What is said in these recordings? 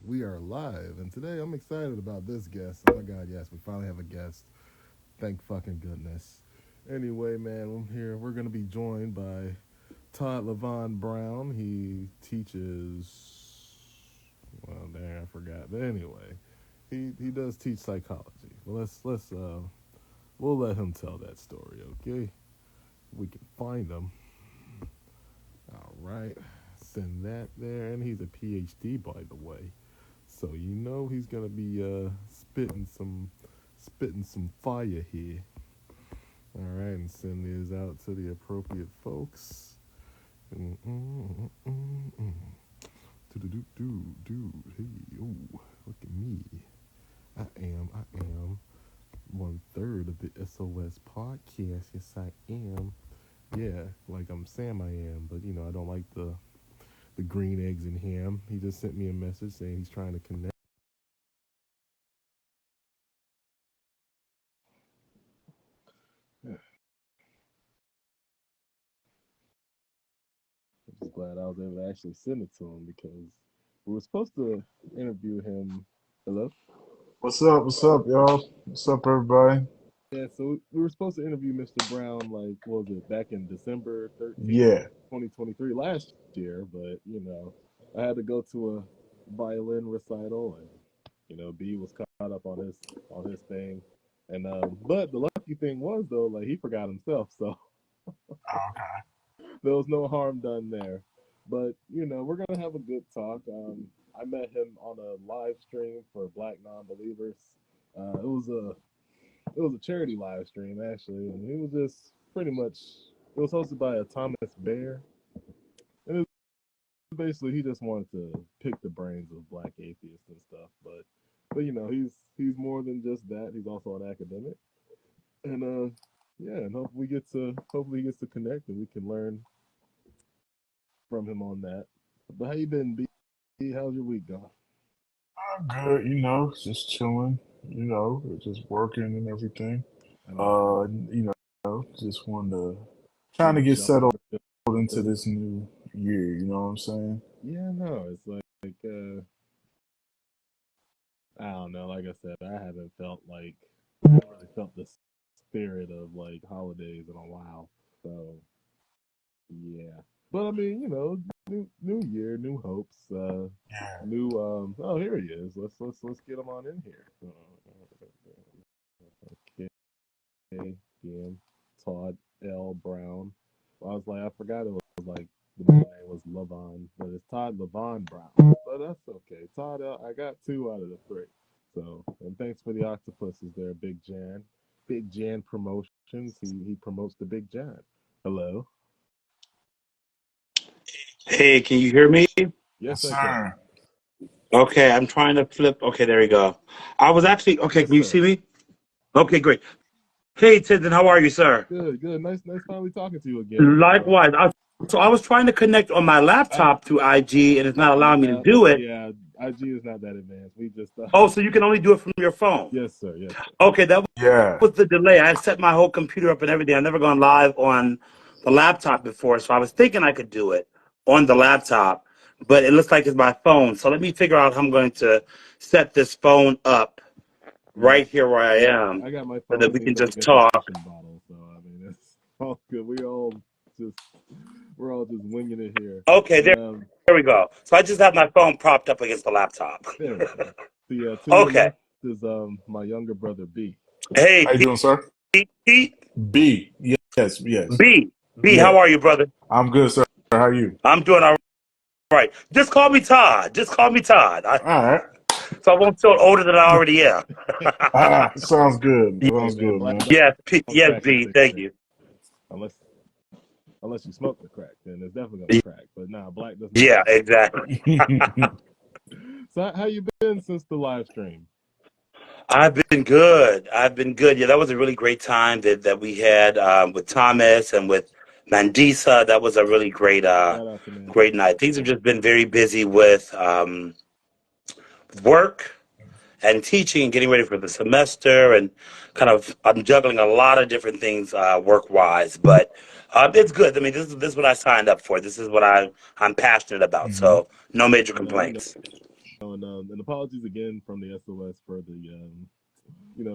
We are live, and today I'm excited about this guest. Oh my God, yes, we finally have a guest. Thank fucking goodness. Anyway, man, I'm here. We're gonna be joined by Todd Levon Brown. He teaches. Well, dang, I forgot. But anyway, he does teach psychology. Well, let's we'll let him tell that story, okay? We can find him. All right, send that there, and he's a PhD, by the way. So you know he's gonna be spitting some fire here. All right, and send these out to the appropriate folks. Mm-mm-mm-mm-mm. Do. Hey, oh, look at me. I am 1/3 of the SOS podcast. Yes, I am. Yeah, like I'm Sam, I am. But I don't like the green eggs and ham. He just sent me a message saying he's trying to connect. I'm just glad I was able to actually send it to him because we were supposed to interview him. Hello? What's up? What's up, y'all? What's up, everybody? Yeah, so we were supposed to interview Mr. Brown, like, what was it, back in December 13th, Yeah. 2023, last year, but, I had to go to a violin recital, and, B was caught up on his thing. And but the lucky thing was though, like he forgot himself, so Okay. there was no harm done there. But we're gonna have a good talk. I met him on a live stream for Black Non-Believers. It was a charity live stream actually, and it was just pretty much it was hosted by a Thomas Bear, and it was basically he just wanted to pick the brains of Black atheists and stuff. But he's more than just that. He's also an academic, and yeah, and hopefully he gets to connect and we can learn from him on that. But how you been, B? How's your week going? I'm good, just chilling, just working and everything. I know, right? Just wanted to trying to Getting get sheltered. settled into this new year, you know what I'm saying? Yeah, no, it's like I don't know. Like I said, I haven't really felt the spirit of like holidays in a while. So yeah, but I mean, new year, new hopes, Yeah. new. Oh, here he is. Let's get him on in here. Okay, again, Todd L. Brown. I was like, I forgot it was like the middle name was Levon, but it's Todd Levon Brown. But that's okay. Todd L. I got two out of the three. So, and thanks for the octopuses there, Big Jan. Big Jan Promotions. He promotes the Big Jan. Hello. Hey, can you hear me? Yes, Yes, I can. sir. Okay, I'm trying to flip. Okay, there we go. I was actually okay. Yes, Can you sir. see me? Okay, great. Hey, Tintin, how are you, sir? Good, good. Nice finally talking to you again. Likewise. So I was trying to connect on my I laptop to IG, and it's not allowing me to do it. yeah, IG is not that advanced. We just Oh, so you can only do it from your phone. yes, sir. Yes, sir. Okay, that Yeah. was the delay. I set my whole computer up and everything. I've never gone live on the laptop before, so I was thinking I could do it on the laptop, but it looks like it's my phone. So let me figure out how I'm going to set this phone up Yeah, right here where I am I got my so that phone we can leaned up just against a talk. fishing bottle, so I mean it's all good. Just we're all just winging it here. Okay, But there we go. So I just have my phone propped up against the laptop. there we go. The to your Okay. left is my younger brother B. Hey, How you doing, sir? Pete. B. Yes, yes. B, Yeah. how are you, brother? I'm good, sir. How are you? I'm doing all right. Just call me Todd. Just call me Todd. All right. So I won't feel older than I already am. Sounds good. Hey Sounds man, good, black man. Yes, don't yes, crack in B. Thank 6 you. unless unless you smoke the crack, then it's definitely gonna crack. But nah, black does not Yeah, crack. exactly. So how you been since the live stream? I've been good. I've been good. Yeah, that was a really great time that we had with Thomas and with Mandisa. That was a really Shout out to great Mandisa. night. Things have just been very busy with work and teaching and getting ready for the semester and kind of I'm juggling a lot of different things work wise, but it's good. I mean, this is what I signed up for. This is what I'm passionate about. Hmm. So no major You know, complaints. And apologies again from the SOS for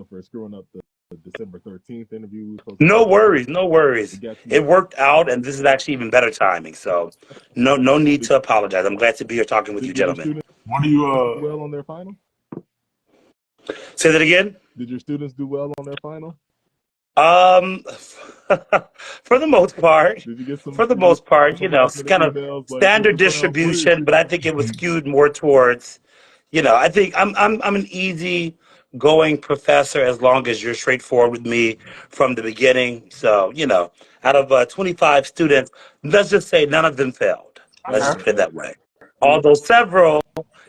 for screwing up the December 13th interview we were supposed to No have. worries, no We worries. got you. It worked out, and this is actually even better timing. So, no need Did, to apologize. I'm glad to be here talking with you, did your gentlemen. students What do you do well on their final? Say that again. Did your students do well on their final? Um, for the most part, Did you get for the most part, some it's last minute kind of emails like standard Mr. Brown, please? distribution, but I think it was skewed more towards, I think I'm an easy going professor as long as you're straightforward with me from the beginning. So, out of 25 students, let's just say none of them failed. I Let's just okay? put it respect. that way. I Although several,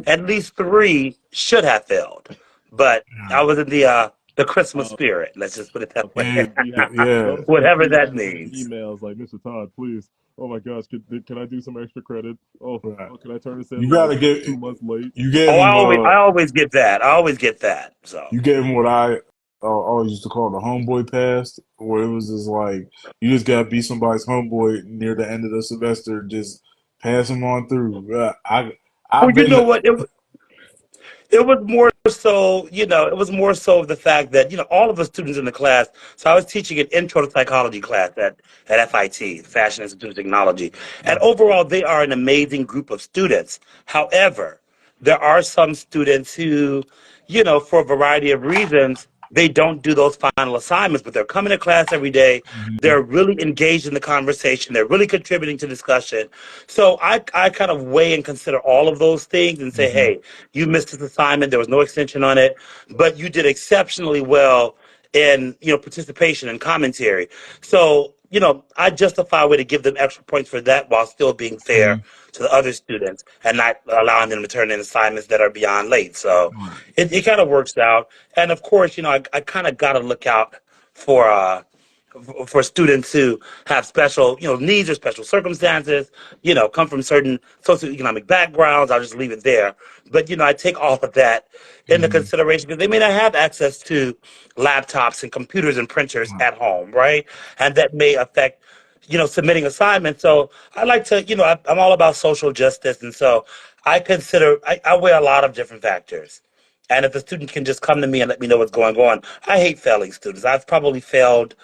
at least three, should have failed, but Yeah, I was in the Christmas spirit. Let's just put it that way. yeah, we have yeah, those Whatever we that have those means. emails like Mr. Todd, please. Oh my gosh, can I do some extra credit? right. Can I turn this in You like gotta get 2 months late? you gave Oh, him I always get that. I always get that. So you gave him what I always used to call the homeboy pass, where it was just like you just gotta be somebody's homeboy near the end of the semester, just pass them on through. well, I've you been know what? It was more so, it was more so of the fact that, all of the students in the class. So I was teaching an intro to psychology class at FIT, Fashion Institute of Technology. And overall, they are an amazing group of students. However, there are some students who, for a variety of reasons, they don't do those final assignments, but they're coming to class every day. Mhm. They're really engaged in the conversation. They're really contributing to discussion. So I kind of weigh and consider all of those things and say, Mhm. hey, you missed this assignment. There was no extension on it, but you did exceptionally well in participation and commentary. So I justify a way to give them extra points for that while still being fair Mhm. to the other students and not allowing them to turn in assignments that are beyond late. So Right. it kind of works out. And of course, I kind of got to look out for students who have special, needs or special circumstances, come from certain socioeconomic backgrounds. I'll just leave it there. But, I take all of that into Mhm. consideration because they may not have access to laptops and computers and printers Right. at home, right? And that may affect, submitting assignments. So I like to, I'm all about social justice. And so I weigh a lot of different factors. And if the student can just come to me and let me know what's going on, I hate failing students. I've probably failed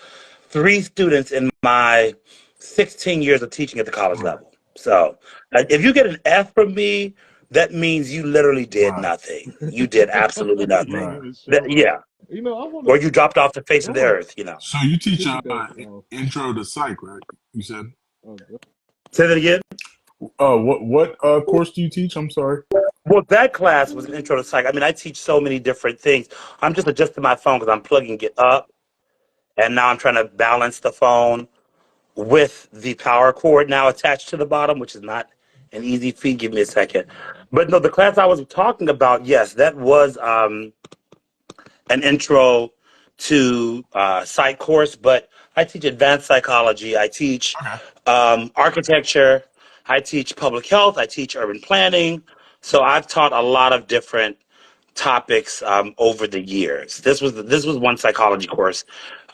three students in my 16 years of teaching at the college Right. level. So if you get an F from me, that means you literally did Right. nothing. You did absolutely You nothing. didn't Right. even show up. Yeah. I want to Or you dropped off the face of the right. earth. So you teach Piggyback off. intro to psych, right? You said. Okay. Say that again. What course do you teach? I'm sorry. Well, that class was an intro to psych. I mean, I teach so many different things. I'm just adjusting my phone because I'm plugging it up, and now I'm trying to balance the phone with the power cord now attached to the bottom, which is not an easy feat. Give me a second. But no, the class I was talking about, yes, that was an intro to psych course, but I teach advanced psychology. I teach Okay. architecture. I teach public health. I teach urban planning. So I've taught a lot of different topics over the years. This was one psychology course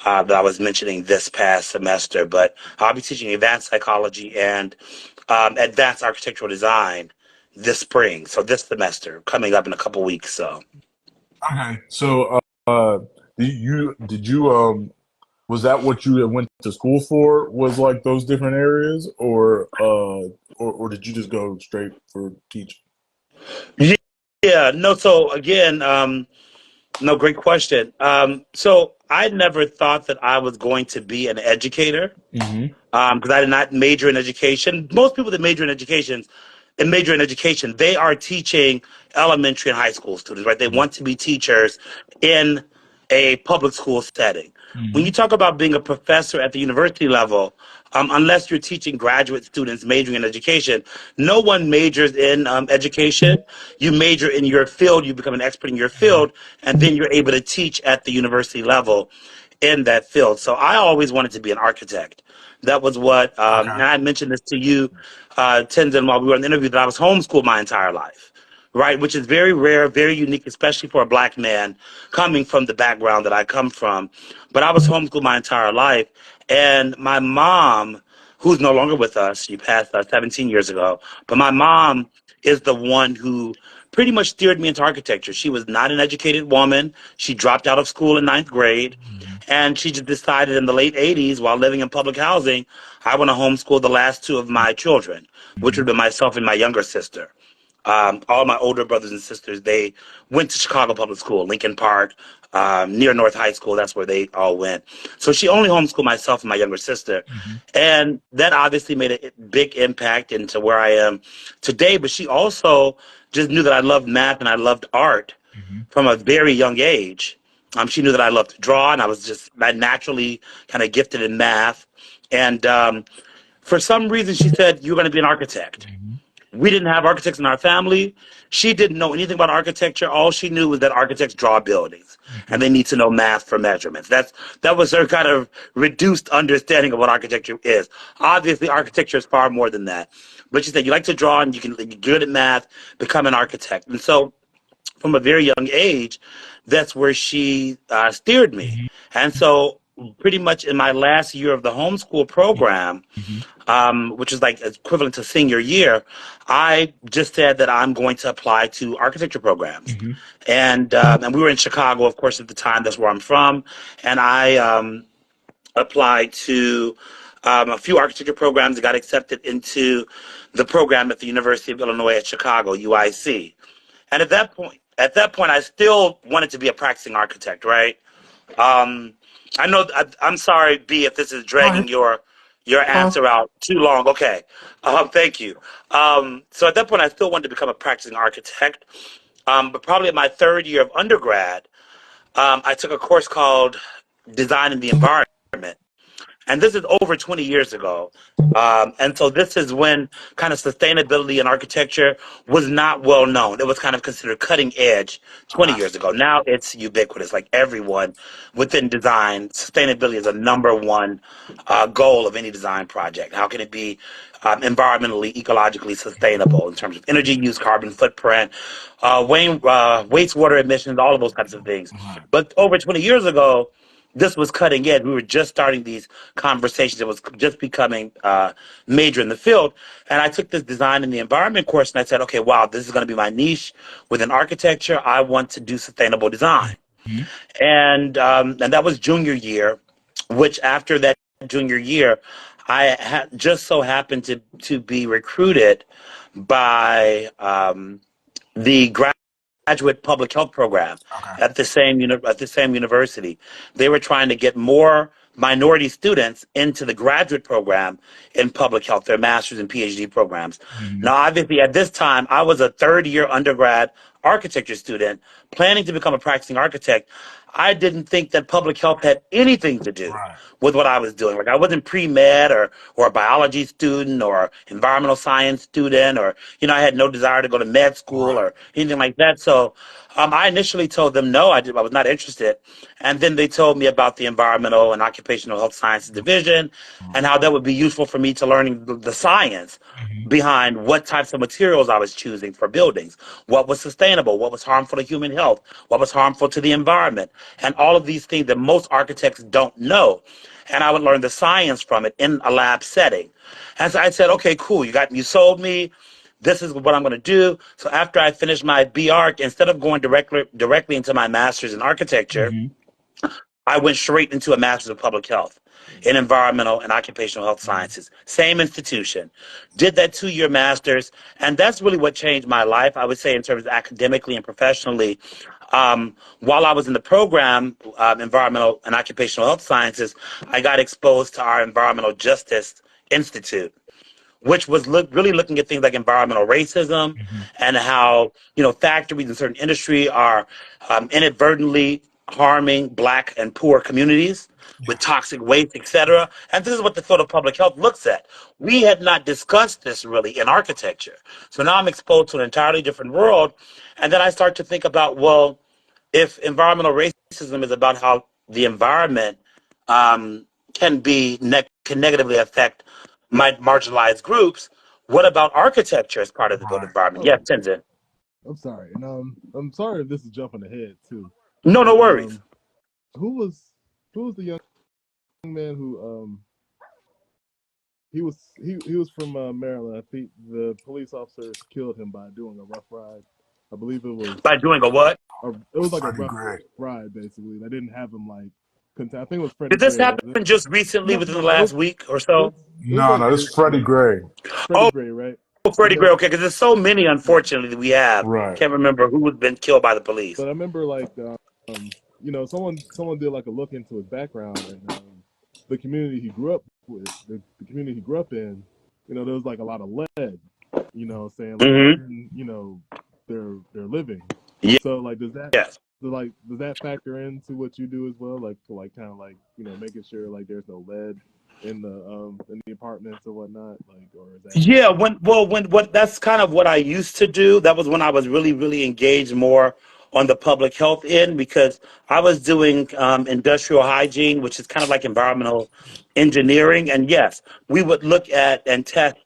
that I was mentioning this past semester, but I'll be teaching advanced psychology and advanced architectural design this spring. So this semester coming up in a couple weeks. So Okay. So did you was that what you had went to school for? Was like those different areas, or did you just go straight for teaching? yeah, yeah, no. So again, no, great question. So I never thought that I was going to be an educator Mm-hmm. because I did not major in education. Most people that major in education, they are teaching elementary and high school students, right? They want to be teachers in a public school setting. When Mm-hmm. you talk about being a professor at the university level, unless you're teaching graduate students majoring in education, no one majors in education. You major in your field, you become an expert in your field, and then you're able to teach at the university level in that field. So I always wanted to be an architect. That was what, Okay. and I mentioned this to you, Tenzin, while we were in the interview, that I was homeschooled my entire life, right? Which is very rare, very unique, especially for a black man coming from the background that I come from. But I was homeschooled my entire life. And my mom, who's no longer with us, she passed 17 years ago, but my mom is the one who pretty much steered me into architecture. She was not an educated woman. She dropped out of school in ninth grade. Mhm. And she just decided in the late 80s, while living in public housing, I want to homeschool the last two of my children, which would Mhm. be myself and my younger sister. All my older brothers and sisters, they went to Chicago Public School, Lincoln Park, near North High School. That's where they all went. So she only homeschooled myself and my younger sister. Mhm. And that obviously made a big impact into where I am today. But she also just knew that I loved math and I loved art Mhm. from a very young age. She knew that I loved to draw, and I was just naturally kind of gifted in math. And for some reason, she said, "You're going to be an architect." Mhm. We didn't have architects in our family. She didn't know anything about architecture. All she knew was that architects draw buildings and Mhm. they need to know math for measurements. That was her kind of reduced understanding of what architecture is. Obviously, architecture is far more than that. But she said, you like to draw and you're good at math, become an architect. And so from a very young age, that's where she steered me. Mhm. And so pretty much in my last year of the homeschool program, Mhm. which is like equivalent to senior year, I just said that I'm going to apply to architecture programs. Mhm. And we were in Chicago, of course, at the time. That's where I'm from. And I applied to a few architecture programs that got accepted into the program at the University of Illinois at Chicago, UIC. And at that point, I still wanted to be a practicing architect, right? Um, I know. I'm sorry, B, if this is Go dragging ahead. your Fine. answer out too long. Okay. Thank you. So at that point, I still wanted to become a practicing architect. But probably at my third year of undergrad, I took a course called Design in the Environment. And this is over 20 years ago. And so this is when kind of sustainability in architecture was not well known. It was kind of considered cutting edge 20 Okay. years ago. Now it's ubiquitous. Like everyone within design, sustainability is a number one goal of any design project. How can it be environmentally, ecologically sustainable in terms of energy use, carbon footprint, wastewater emissions, all of those kinds of things. Right. But over 20 years ago, this was cutting edge. We were just starting these conversations. It was just becoming major in the field. And I took this design in the environment course and I said, okay, wow, this is going to be my niche within architecture. I want to do sustainable design. Mhm. And that was junior year, which after that junior year, I just so happened to be recruited by the graduate public health program Okay. at the same university. They were trying to get more minority students into the graduate program in public health, their master's and PhD programs. Mhm. Now, obviously, at this time, I was a third year undergrad architecture student planning to become a practicing architect. I didn't think that public health had anything to do Right. with what I was doing. Like I wasn't pre-med or a biology student or environmental science student or I had no desire to go to med school Right. or anything like that. So I initially told them no, I was not interested. And then they told me about the environmental and occupational health sciences division and how that would be useful for me to learning the science Mhm. behind what types of materials I was choosing for buildings, what was sustainable, what was harmful to human health, what was harmful to the environment, and all of these things that most architects don't know. And I would learn the science from it in a lab setting. And so I said, okay, cool, you sold me. This is what I'm going to do. So after I finished my BArch, instead of going directly into my master's in architecture, Mhm. I went straight into a master's of public health in environmental and occupational health sciences. Same institution. Did that 2 year master's, and that's really what changed my life. I would say in terms of academically and professionally. While I was in the program, environmental and occupational health sciences, I got exposed to our environmental justice institute, which was really looking at things like environmental racism Mhm. and how factories in certain industry are inadvertently harming black and poor communities with Yes. toxic waste, etc. And this is what the field of public health looks at. We had not discussed this really in architecture, so now I'm exposed to an entirely different world, and then I start to think about, well, if environmental racism is about how the environment um, can negatively affect marginalized groups, what about architecture as part of the built Right. environment? Oh, Yes, Tenzin. I'm sorry, and I'm sorry if this is jumping ahead too, No, no but worries. who was who was the young man who he was from Maryland. I think the police officers killed him by doing a rough ride. I believe By doing a what? it was like a Freddie rough Gray. ride basically. They didn't have him like I think it was Freddie Did this Gray, was it? happen just recently No, within the no, last week or so? it was No, like no, this is Freddie Gray. Freddie Oh, Gray, right? Freddie And Gray. then Okay, because there's so many, unfortunately, that we have. Right. Can't remember who has been killed by the but police. I remember like someone did like a look into his background and the community he grew up with, the community he grew up in, there was like a lot of lead, saying like Hmm. in, their living. So like Yes. does that factor into what you do as well? Like to like kind of like, making sure like there's no lead in the apartments or whatnot, like or is that just Yeah, when what that's kind of what I used to do. That was when I was really, really engaged more on the public health end because I was doing industrial hygiene, which is kind of like environmental engineering. And yes, we would look at and test,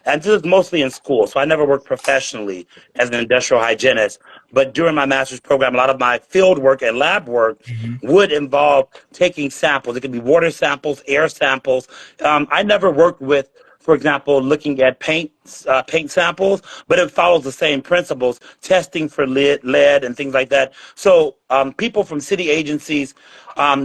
and this is mostly in school. So I never worked professionally as an industrial hygienist. But during my master's program, a lot of my field work and lab work Hmm. would involve taking samples. It could be water samples, air samples. I never worked with, for example, looking at paint samples, but it follows the same principles, testing for lead and things like that. So people from city agencies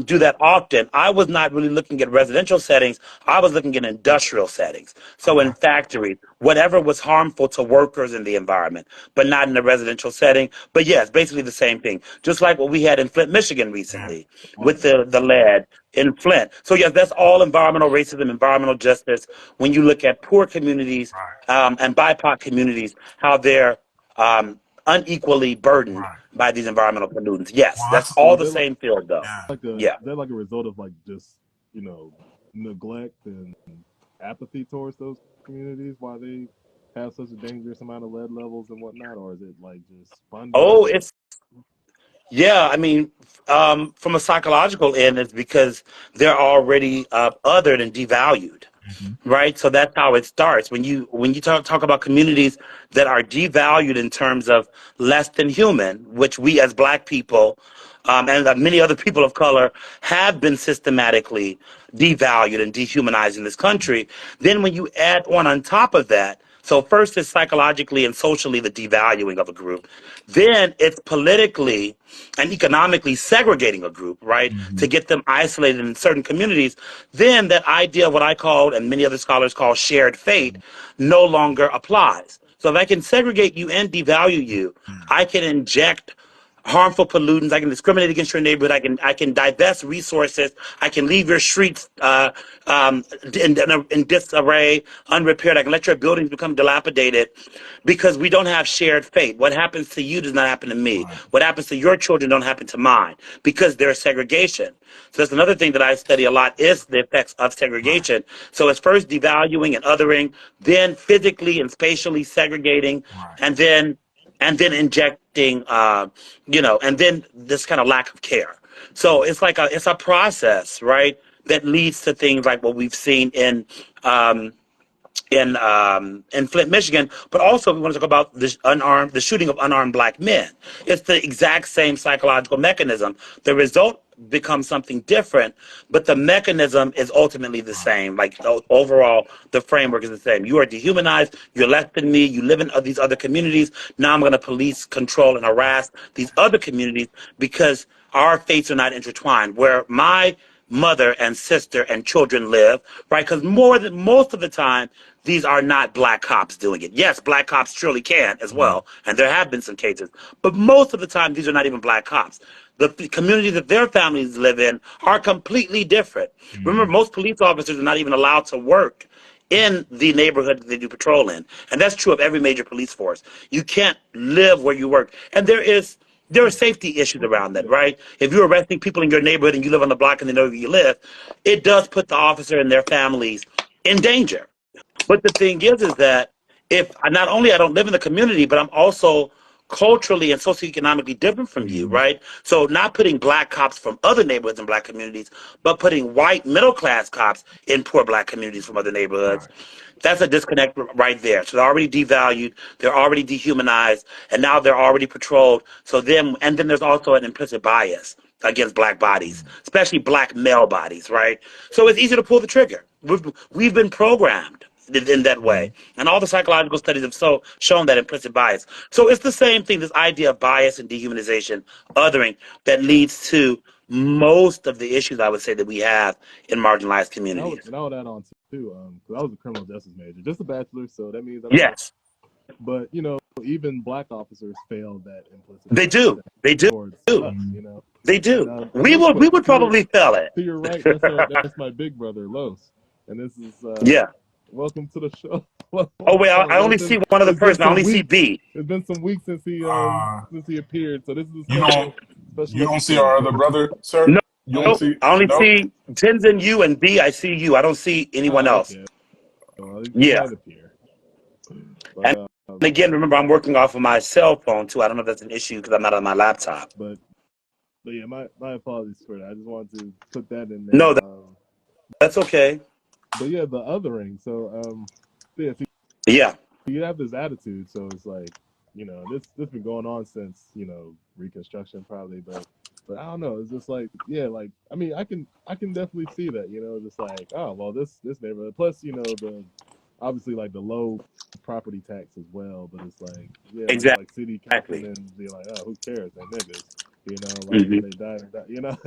do that often. I was not really looking at residential settings. I was looking at industrial settings. So in Okay. factories, whatever was harmful to workers in the environment, but not in a residential setting. But yes, basically the same thing. Just like what we had in Flint, Michigan Yeah. recently with right? the lead in Flint. So yes, that's all environmental racism, environmental justice. When you look at poor communities Right. and BIPOC communities, how they're unequally burdened Right. by these environmental pollutants. Yes, Well, that's that's So all is the that same field, though. yeah. Yeah. like a result of like just you know neglect and apathy towards those communities? Why they have such a dangerous amount of lead levels and whatnot, or is it like just funding Oh, or it's yeah. I mean, from a psychological end, it's because they're already othered and devalued. Hmm. Right, so that's how it starts when you talk about communities that are devalued in terms of less than human, which we as black people and many other people of color have been systematically devalued and dehumanized in this country. Then when you add on top of that, so first it's psychologically and socially the devaluing of a group, then it's politically and economically segregating a group, right, Hmm. to get them isolated in certain communities. Then that idea of what I call and many other scholars call shared fate no longer applies. So if I can segregate you and devalue you, I can inject harmful pollutants. I can discriminate against your neighborhood. I can divest resources. I can leave your streets in disarray, unrepaired. I can let your buildings become dilapidated because we don't have shared fate. What happens to you does not happen to me. Right. What happens to your children don't happen to mine because there's segregation. So that's another thing that I study a lot is the effects of Right. segregation. So it's first devaluing and othering, then physically and spatially segregating, Right. and then injecting, and then this kind of lack of care. So it's a process, right, that leads to things like what we've seen um, in Flint, Michigan, but also we want to talk about the shooting of unarmed black men. It's the exact same psychological mechanism. The result becomes something different, but the mechanism is ultimately the Right. same. Like overall, the framework is the same. You are dehumanized. You're less than me. You live in these other communities. Now I'm going to police, control, and harass these other communities because our fates are not intertwined. Where my mother and sister and children live, right? Because more than most of the time, these are not black cops doing it. Yes, black cops surely can as Mhm. well, and there have been some cases, but most of the time, these are not even black cops. The community that their families live in are completely different. Remember, Mhm. most police officers are not even allowed to work in the neighborhood that they do patrol in. And that's true of every major police force. You can't live where you work. And there are safety issues around that, right? If you're arresting people in your neighborhood and you live on the block and they know where you live, it does put the officer and their families in danger. But the thing is that if not only I don't live in the community, but I'm also culturally and socioeconomically different from you, Mhm. right? So not putting black cops from other neighborhoods and black communities, but putting white middle class cops in poor black communities from other neighborhoods. Right. That's a disconnect right there. So they're already devalued, they're already dehumanized, and now they're already patrolled. And then there's also an implicit bias against black bodies, especially black male bodies, right? So it's easy to pull the trigger. We've been programmed. in that way. And all the psychological studies have shown that implicit bias. So it's the same thing, this idea of bias and dehumanization, othering, that leads to most of the issues I would say that we have in marginalized communities. And I would add on too, because I was a criminal justice major, just a bachelor, so that means I don't know. Yes, But even black officers fail that implicit they bias do. test They do. towards us. They And do. We real would quick, we would probably fail it. to your right, that's my big brother Los, and this is Yeah. welcome to the show. Oh wait, I Welcome. only see one other It's been person. I some only see weeks. B. It's been some weeks Uh, since he appeared, so this is a you don't special you don't see our episode. other brother, sir? No, You don't see? I only Nope. see Tenzin you and B. I see you. I don't see anyone Oh, else. okay. Well, he Yeah. might appear, but And again, remember, I'm working off of my cell phone too. I don't know if that's an issue because I'm not on my laptop. but yeah, my apologies for that. I just wanted to put that in there. No, that's okay. But yeah, the othering. So yeah, so Yeah, you have this attitude. So it's like this been going on since Reconstruction probably, but I don't know. It's just like like I mean I can definitely see that just like oh well this neighborhood plus the obviously like the low property tax as well, but it's like like city exactly. councilmen be like oh who cares they niggas like Hmm. when they die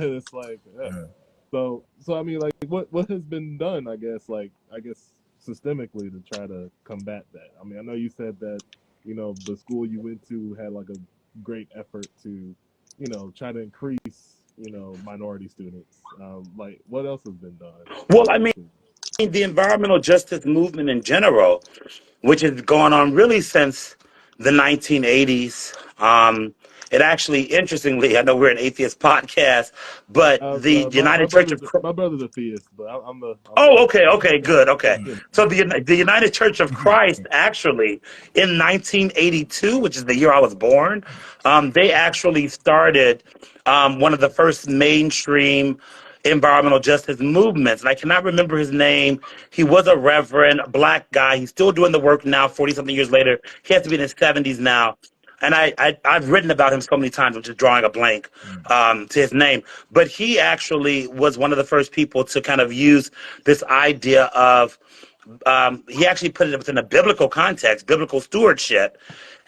it's like Yeah. so I mean like what has been done I guess systemically to try to combat that. I mean I know you said that the school you went to had like a great effort to try to increase minority students. Like what else has been done Well, I mean, to the environmental justice movement in general, which has gone on really since the 1980s. It actually, interestingly, I know we're an atheist podcast, but the United Church of my brother's a theist, but I'm Oh, the okay, okay, good, okay. but So the United Church of Christ actually in 1982, which is the year I was born, they actually started one of the first mainstream environmental justice movements, and I cannot remember his name. He was a reverend, a black guy. He's still doing the work now, 40 something years later. He has to be in his 70s now. And I've written about him so many times, I'm just drawing a blank to his name. But he actually was one of the first people to kind of use this idea of, he actually put it within a biblical context, biblical stewardship,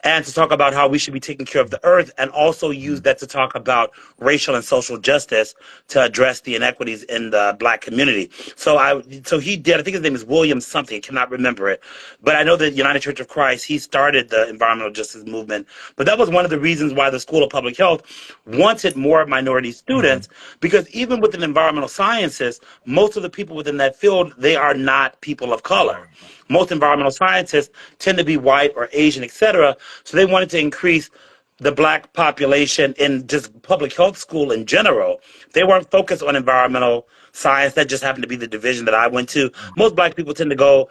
and to talk about how we should be taking care of the earth, and also use that to talk about racial and social justice to address the inequities in the black community. So he did. I think his name is William something. I cannot remember it, but I know that United Church of Christ. He started the environmental justice movement. But that was one of the reasons why the School of Public Health wanted more minority students, because even within environmental sciences, most of the people within that field, they are not people of color. Most environmental scientists tend to be white or Asian, etc. So they wanted to increase the black population in just public health school in general. They weren't focused on environmental science. That just happened to be the division that I went to. Most black people tend to go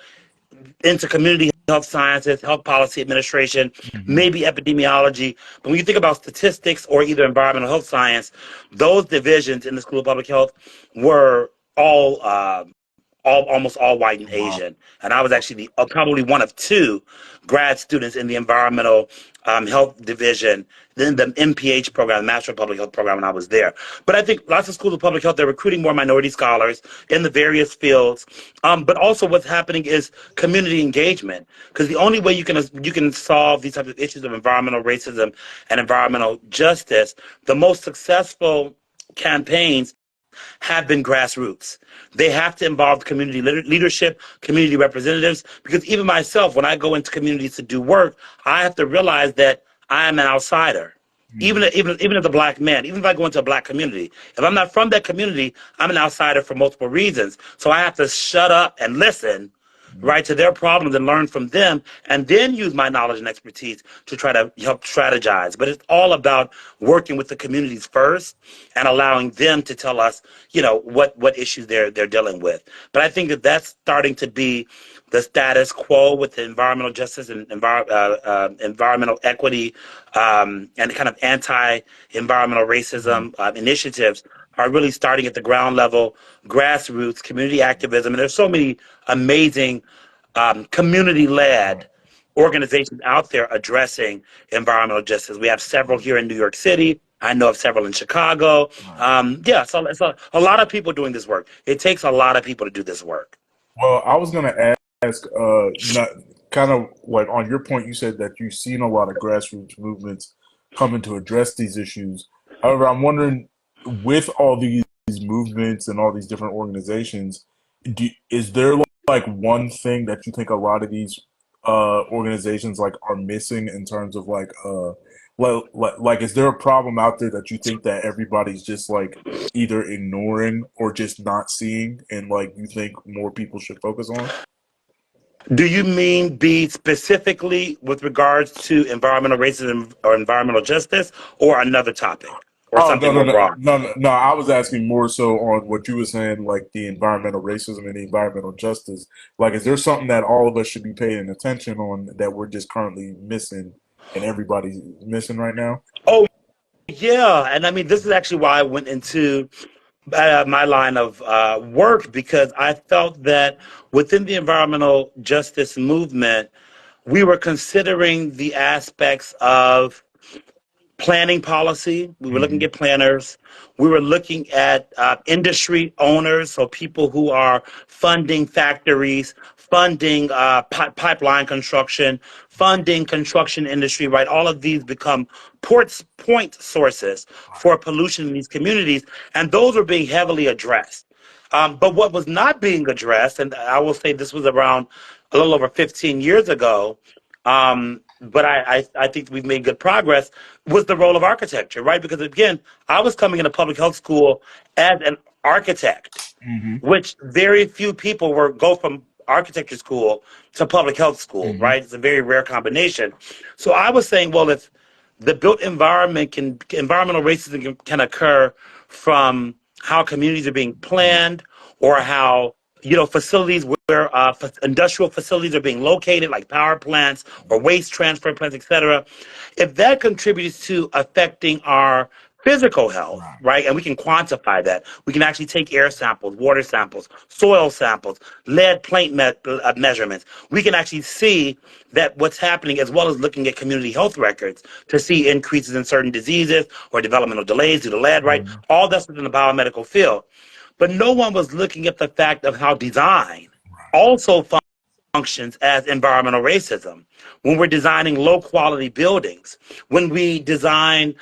into community health sciences, health policy administration, maybe epidemiology. But when you think about statistics or either environmental health science, those divisions in the School of Public Health were all almost all white and Wow. Asian, and I was actually probably one of two grad students in the environmental health division, then the MPH program, the Master of Public Health program, when I was there. But I think lots of schools of public health, they're recruiting more minority scholars in the various fields. But also, what's happening is community engagement, because the only way you can solve these types of issues of environmental racism and environmental justice, the most successful campaigns have been grassroots. They have to involve community leadership, community representatives, because even myself, when I go into communities to do work, I have to realize that I am an outsider. Even as a black man, even if I go into a black community, if I'm not from that community, I'm an outsider for multiple reasons. So I have to shut up and listen, right, to their problems and learn from them, and then use my knowledge and expertise to try to help strategize. But it's all about working with the communities first and allowing them to tell us, what issues they're dealing with. But I think that that's starting to be the status quo with the environmental justice and environmental equity, and kind of anti-environmental racism initiatives are really starting at the ground level, grassroots, community activism. And there's so many amazing community-led organizations out there addressing environmental justice. We have several here in New York City. I know of several in Chicago. Yeah, so it's a lot of people doing this work. It takes a lot of people to do this work. Well, I was gonna add. ask, not kind of like on your point, you said that you've seen a lot of grassroots movements coming to address these issues. However, I'm wondering, with all these movements and all these different organizations, is there like one thing that you think a lot of these organizations like are missing in terms of like is there a problem out there that you think that everybody's just like either ignoring or just not seeing, and like you think more people should focus on? Do you mean be specifically with regards to environmental racism or environmental justice, or another topic, or Oh, no, something no, more no, broad? no, no, no. I was asking more so on what you were saying, like the environmental racism and the environmental justice. Like, is there something that all of us should be paying attention on that we're just currently missing and everybody's missing right now? Oh, yeah. And I mean, this is actually why I went into my line of work, because I felt that within the environmental justice movement, we were considering the aspects of planning policy. We were looking Hmm. at planners. We were looking at industry owners, so people who are funding factories, funding pipeline construction, funding construction industry, right? All of these become point sources for pollution in these communities, and those are being heavily addressed. But what was not being addressed, and I will say this was around a little over 15 years ago, but I think we've made good progress, was the role of architecture, right? Because again, I was coming into public health school as an architect, Hmm. which very few people go from architecture school to public health school, Hmm. right? It's a very rare combination. So I was saying, well, if the built environment environmental racism can occur from how communities are being Right. planned, or how facilities where industrial facilities are being located, like power plants or waste transfer plants, etc. If that contributes to affecting our physical health, Right. right, and we can quantify that, we can actually take air samples, water samples, soil samples, lead plate measurements. We can actually see that what's happening, as well as looking at community health records to see increases in certain diseases or developmental delays due to lead, right? Hmm. All that's within the biomedical field. But no one was looking at the fact of how design also functions as environmental racism. When we're designing low quality buildings, when we design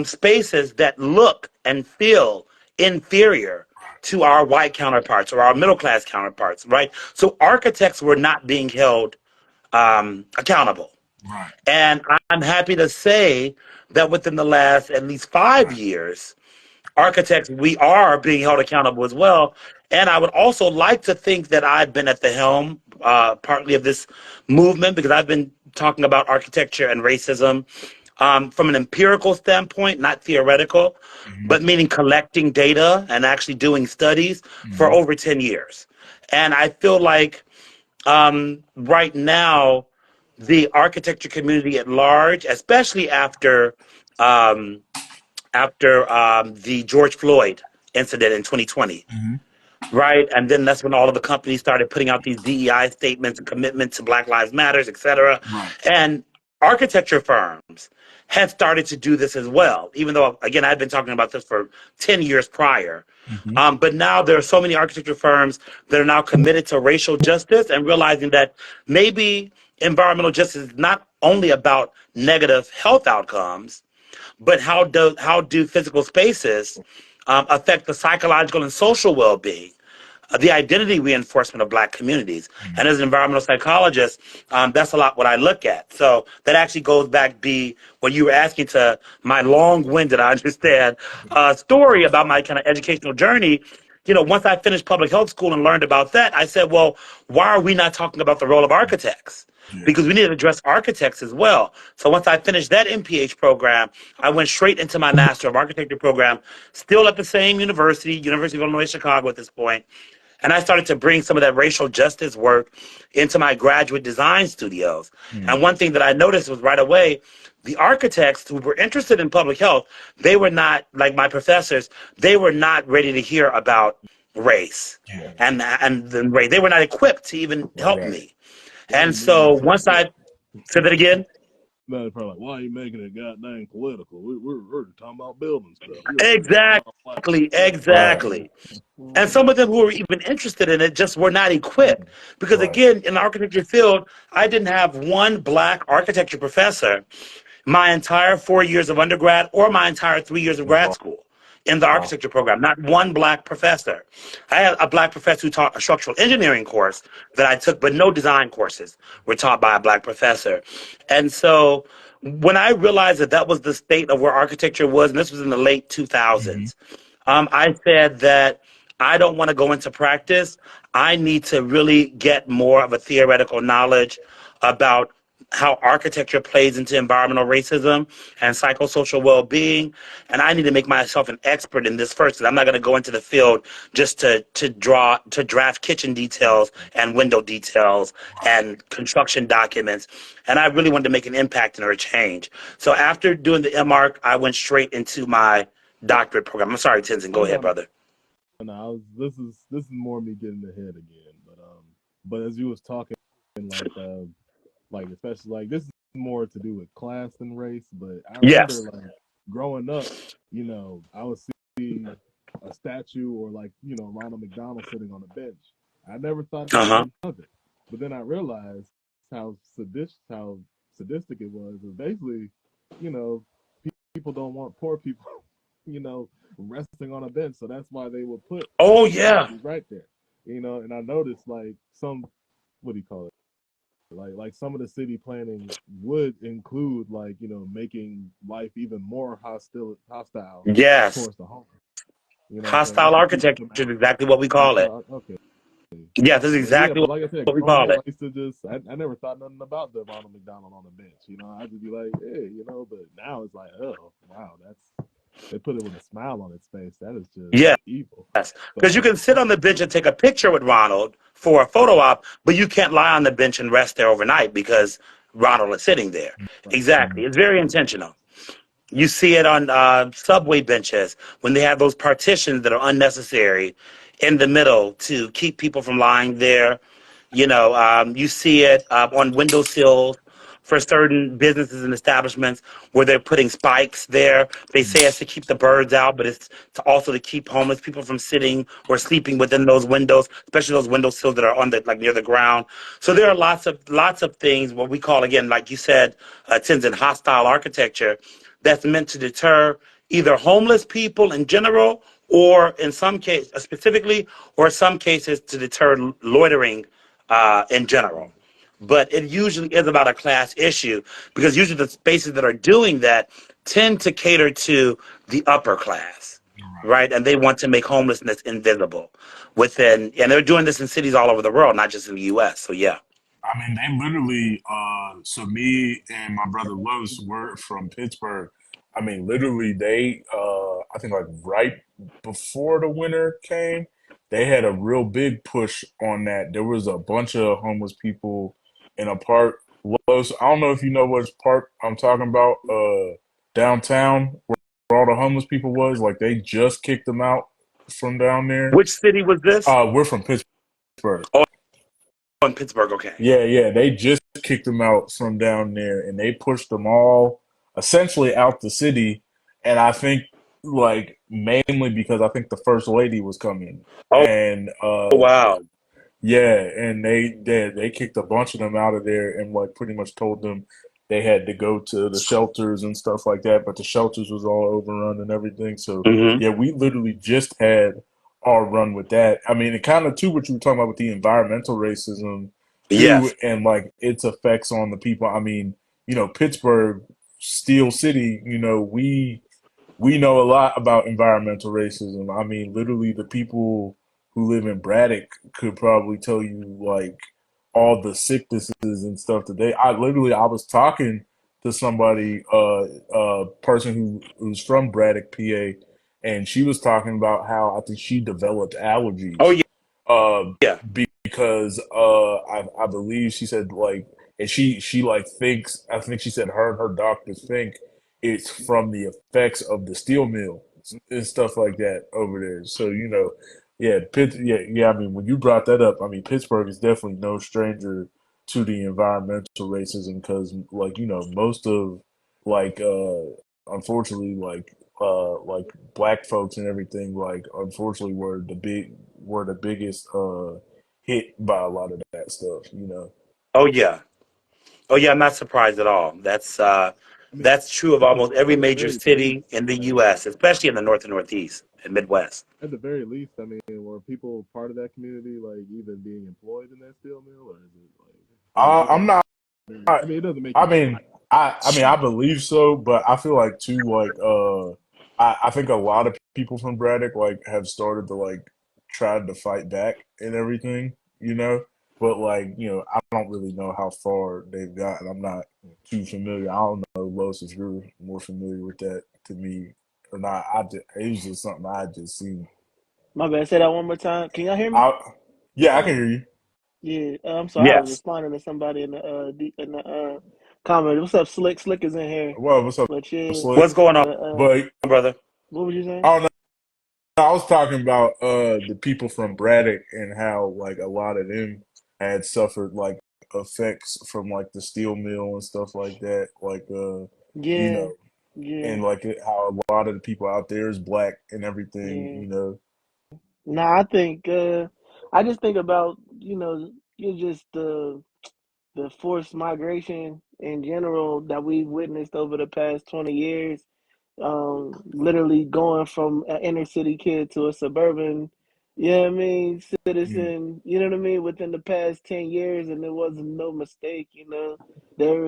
spaces that look and feel inferior to our white counterparts or our middle class counterparts, right? So architects were not being held accountable. Right. And I'm happy to say that within the last at least 5 years, architects, we are being held accountable as well. And I would also like to think that I've been at the helm, partly of this movement, because I've been talking about architecture and racism from an empirical standpoint, not theoretical, Hmm. but meaning collecting data and actually doing studies for Hmm. over 10 years. And I feel like right now, the architecture community at large, especially um, after the George Floyd incident in 2020, Hmm. right? And then that's when all of the companies started putting out these DEI statements and commitment to Black Lives Matters, et cetera. Right. And architecture firms had started to do this as well, even though, again, I've been talking about this for 10 years prior. Hmm. But now there are so many architecture firms that are now committed to racial justice and realizing that maybe environmental justice is not only about negative health outcomes, but how do physical spaces affect the psychological and social well-being, the identity reinforcement of Black communities? And as an environmental psychologist, that's a lot what I look at. So that actually goes back be when you were asking to my long-winded, I understand, story about my kind of educational journey. Once I finished public health school and learned about that, I said, well, why are we not talking about the role of architects? Yeah. Because we need to address architects as well. So once I finished that MPH program, I went straight into my Master of Architecture program, still at the same university, University of Illinois Chicago at this point. And I started to bring some of that racial justice work into my graduate design studios. Mm. And one thing that I noticed was right away, the architects who were interested in public health, they were not, like my professors, they were not ready to hear about race. Yeah. And the race. They were not equipped to even help Right. me. Why are And you making so it so once I said that again, no, they're probably like, why are you making it goddamn political? We're talking about building stuff. You're talking exactly, about like, Right. exactly. And some of them who were even interested in it just were not equipped. Because Right. again, in the architecture field, I didn't have one black architecture professor my entire 4 years of undergrad or my entire 3 years of grad Wow. school in the architecture program. Not one black professor. I had a black professor who taught a structural engineering course that I took, but no design courses were taught by a black professor. And so when I realized that that was the state of where architecture was, and this was in the late Mm-hmm. 2000s, I said that I don't want to go into practice. I need to really get more of a theoretical knowledge about how architecture plays into environmental racism and psychosocial well-being, and I need to make myself an expert in this first. Because I'm not going to go into the field just to draft kitchen details and window details and construction documents. And I really wanted to make an impact and or a change. So after doing the MArch, I went straight into my doctorate program. I'm sorry, Tenzin. Oh Go ahead, no, brother. no, this is more me getting ahead again. But as you was talking, like especially like this is more to do with class than race. But I remember Yes. like growing up, I would see a statue or like Ronald McDonald sitting on a bench. I never thought Uh huh. anything of it, but then I realized how sadistic it was. It was basically, you know, people don't want poor people, you know, resting on a bench, so that's why they would put Oh yeah. statues right there. And I noticed like some, what do you call it? Like some of the city planning would include like making life even more hostile Yes. towards the home. So Hostile just to keep architecture them is out. exactly what we call it. Hostile. Okay. Yes, that's But yeah, exactly but like I said, what we growing call up, it. I used to just I never thought nothing about the Ronald McDonald on the bench. I'd just be like, hey, but now it's like, oh wow, they put it with a smile on its face. That is just Yes, evil. because you So can sit on the bench and take a picture with Ronald for a photo op, but you can't lie on the bench and rest there overnight because Ronald is sitting there. right. Exactly. It's very intentional. You see it on subway benches when they have those partitions that are unnecessary in the middle to keep people from lying there. You see it on windowsills for certain businesses and establishments where they're putting spikes there. They say it's to keep the birds out, but it's to also to keep homeless people from sitting or sleeping within those windows, especially those windowsills that are on the like near the ground. So there are lots of things what we call again, like you said, Tenzin, hostile architecture that's meant to deter either homeless people in general or in some cases specifically or some cases to deter loitering in general. But it usually is about a class issue because usually the spaces that are doing that tend to cater to the upper class, right? And they want to make homelessness invisible and they're doing this in cities all over the world, not just in the U.S. So yeah. I mean, they literally, so me and my brother Los were from Pittsburgh. I mean, literally, I think like right before the winter came, they had a real big push on that. There was a bunch of homeless people in a park. Los, I don't know if you know which park I'm talking about, downtown, where all the homeless people was. Like, they just kicked them out from down there. Which city was this? We're from Pittsburgh. Oh, in Pittsburgh. Okay. Yeah, yeah, they just kicked them out from down there, and they pushed them all essentially out the city. And I think, like, mainly because I think the first lady was coming, Oh and wow. yeah, and they kicked a bunch of them out of there, and like pretty much told them they had to go to the shelters and stuff like that. But the shelters was all overrun and everything. So Hmm. yeah, we literally just had our run with that. I mean, it kind of too what you were talking about with the environmental racism too, Yes. and like its effects on the people. I mean, Pittsburgh, Steel City. We know a lot about environmental racism. I mean, literally, the people who live in Braddock could probably tell you like all the sicknesses and stuff that I was talking to somebody, person who's from Braddock, PA, and she was talking about how I think she developed Oh allergies, yeah. Yeah. because I believe she said like, and she like thinks, I think she said her and her doctors think it's from the effects of the steel mill and stuff like that over there. So yeah, yeah. I mean, when you brought that up, I mean, Pittsburgh is definitely no stranger to the environmental racism because, like, most of, like, unfortunately, like like black folks and everything, like unfortunately were the biggest hit by a lot of that stuff, you know. Oh yeah. Oh yeah, I'm not surprised at all. I mean, That's true of almost every at the major very least, city in the US, especially in the North and Northeast and Midwest. I mean, were people part of that community, like even being employed in that steel mill, or is it like, or it I'm doesn't? not. I mean, it doesn't make I you mean, black. I believe so, but I feel like too, like I think a lot of people from Braddock like have started to like try to fight back and everything, you know. But like, you know, I don't really know how far they've gotten. I'm not too familiar. I don't know, Los, if you're more familiar with that to me or not. It was just something I just seen. My bad. Say that one more time. Can y'all hear me? I Yeah, I can hear you. Yeah. I'm sorry. I was Yes. responding to somebody in the comment. What's up, Slick? Slick is in here. Well, what's up, But yeah. Slick? What's going on, But But brother? what was you saying? I don't know. I was talking about the people from Braddock and how like a lot of them had suffered like effects from like the steel mill and stuff like that. Like you Yeah. know, Yeah. and like how a lot of the people out there is black and everything, Yeah. you know. No, I think I just think about you just the forced migration in general that we've witnessed over the past 20 years. Literally going from an inner city kid to a suburban, you know what I mean, Mm. citizen, you know what I mean, within the past 10 years, and there wasn't no mistake, There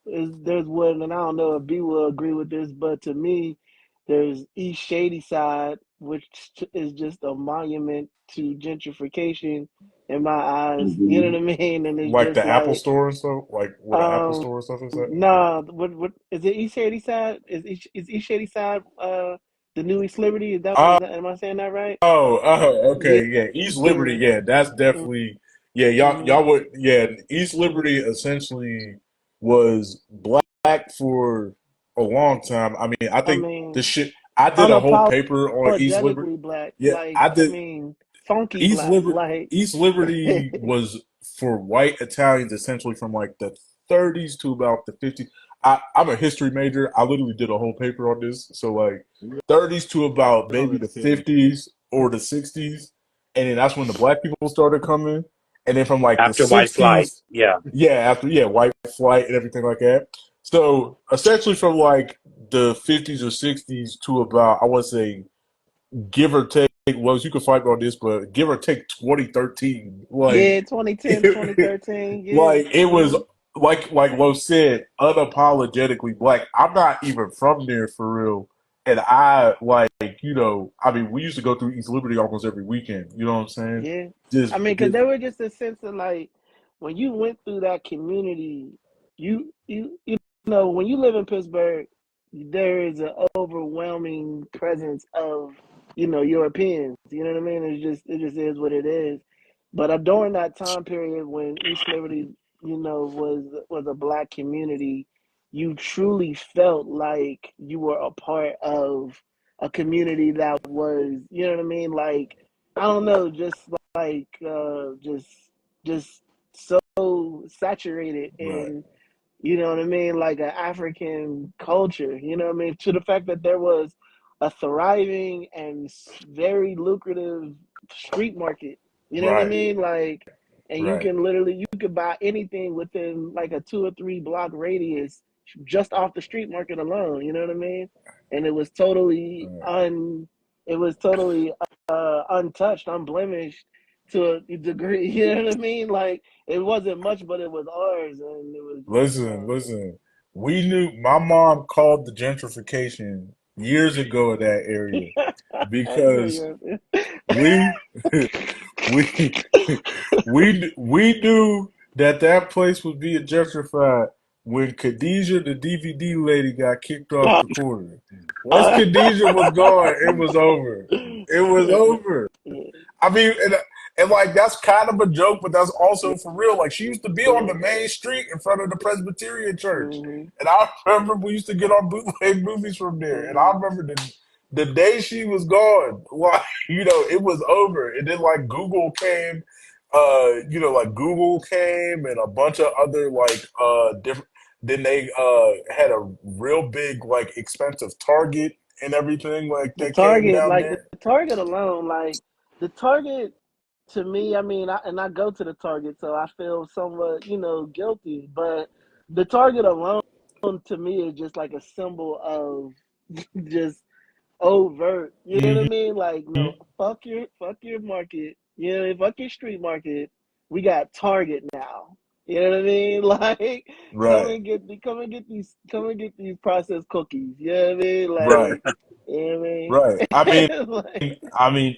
there's one, and I don't know if B will agree with this, but to me, there's East Shady Side, which is just a monument to gentrification in my eyes, you know Mhm. what I mean? And it's Like just the Apple like, Store and stuff, like where the Apple um, Store and stuff is at. nah, what is it? East Shady Side? Is East Shady Side the new East Liberty? Oh, Am I saying that right? Yeah. okay, yeah. East Liberty, yeah, that's definitely yeah, Mm-hmm. y'all would yeah, East Liberty essentially was black for a long time. I mean, I I think the mean, shit I did a whole paper on East Liberty. unapologetically black. Yeah, Like, I I did mean, funky East black. Liber Like, East Liberty was for white Italians essentially from like the 30s to about the 50s. I'm a history major. I literally did a whole paper on this. So like We 30s to about all maybe the educated. 50s or the 60s. And then that's when the black people started coming. And then from like the After white flight. 60s, Yeah. yeah, after white flight and everything like that. So essentially from like the 50s or 60s to about I want to say give or take, well, you can fight me on this, but give or take 2013, yeah, 2010 to 2013. Yeah. like it was Mm-hmm. like Lo said, unapologetically black. I'm not even from there for real, and I like I mean, we used to go through East Liberty almost every weekend. You know what I'm saying? Yeah. I Just mean, because just there was just a sense of like when you went through that community, you know, when you live in Pittsburgh, there is an overwhelming presence of, Europeans. You know what I mean? It just is what it is. But during that time period when East Liberty, was a black community, you truly felt like you were a part of a community that was, you know what I mean? Like, I don't know, just like just so saturated right, in, you know what I mean, like an African culture, you know what I mean, to the fact that there was a thriving and very lucrative street market, you know what I right, mean, like, and right, you could buy anything within like a 2 or 3 block radius just off the street market alone, you know what I mean, and right. it was totally untouched, unblemished to a degree. You know what I mean? Like, it wasn't much, but it was ours, and it was just Listen. We knew my mom called the gentrification years ago in that area I know because you're. we we we knew that that place was being gentrified when Khadijah, the DVD lady, got kicked off the corner. Once Khadijah was gone, it was over. It was over. I mean, and like that's kind of a joke, but that's also for real. Like she used to be on the Yeah. main street in front of the Presbyterian church, Hmm. and I remember we used to get our bootleg movies from there. And I Hmm. remember the day she was gone, like it was over. And then like Google came, like Google came, and a bunch of other like different. Then they had a real big, like, expensive Target and everything like The that came Target, down like the there. Target alone, like the Target to me, I mean, I go to the Target, so I feel somewhat, guilty. But the Target alone to me is just like a symbol of just overt. You know what I Hmm. mean? Like, no, fuck your market. Fuck your street market. We got Target now. You know what I mean? Like, Right, come and get these processed cookies. You know what I mean? right, Like, you know what right. I I mean, mean? Like,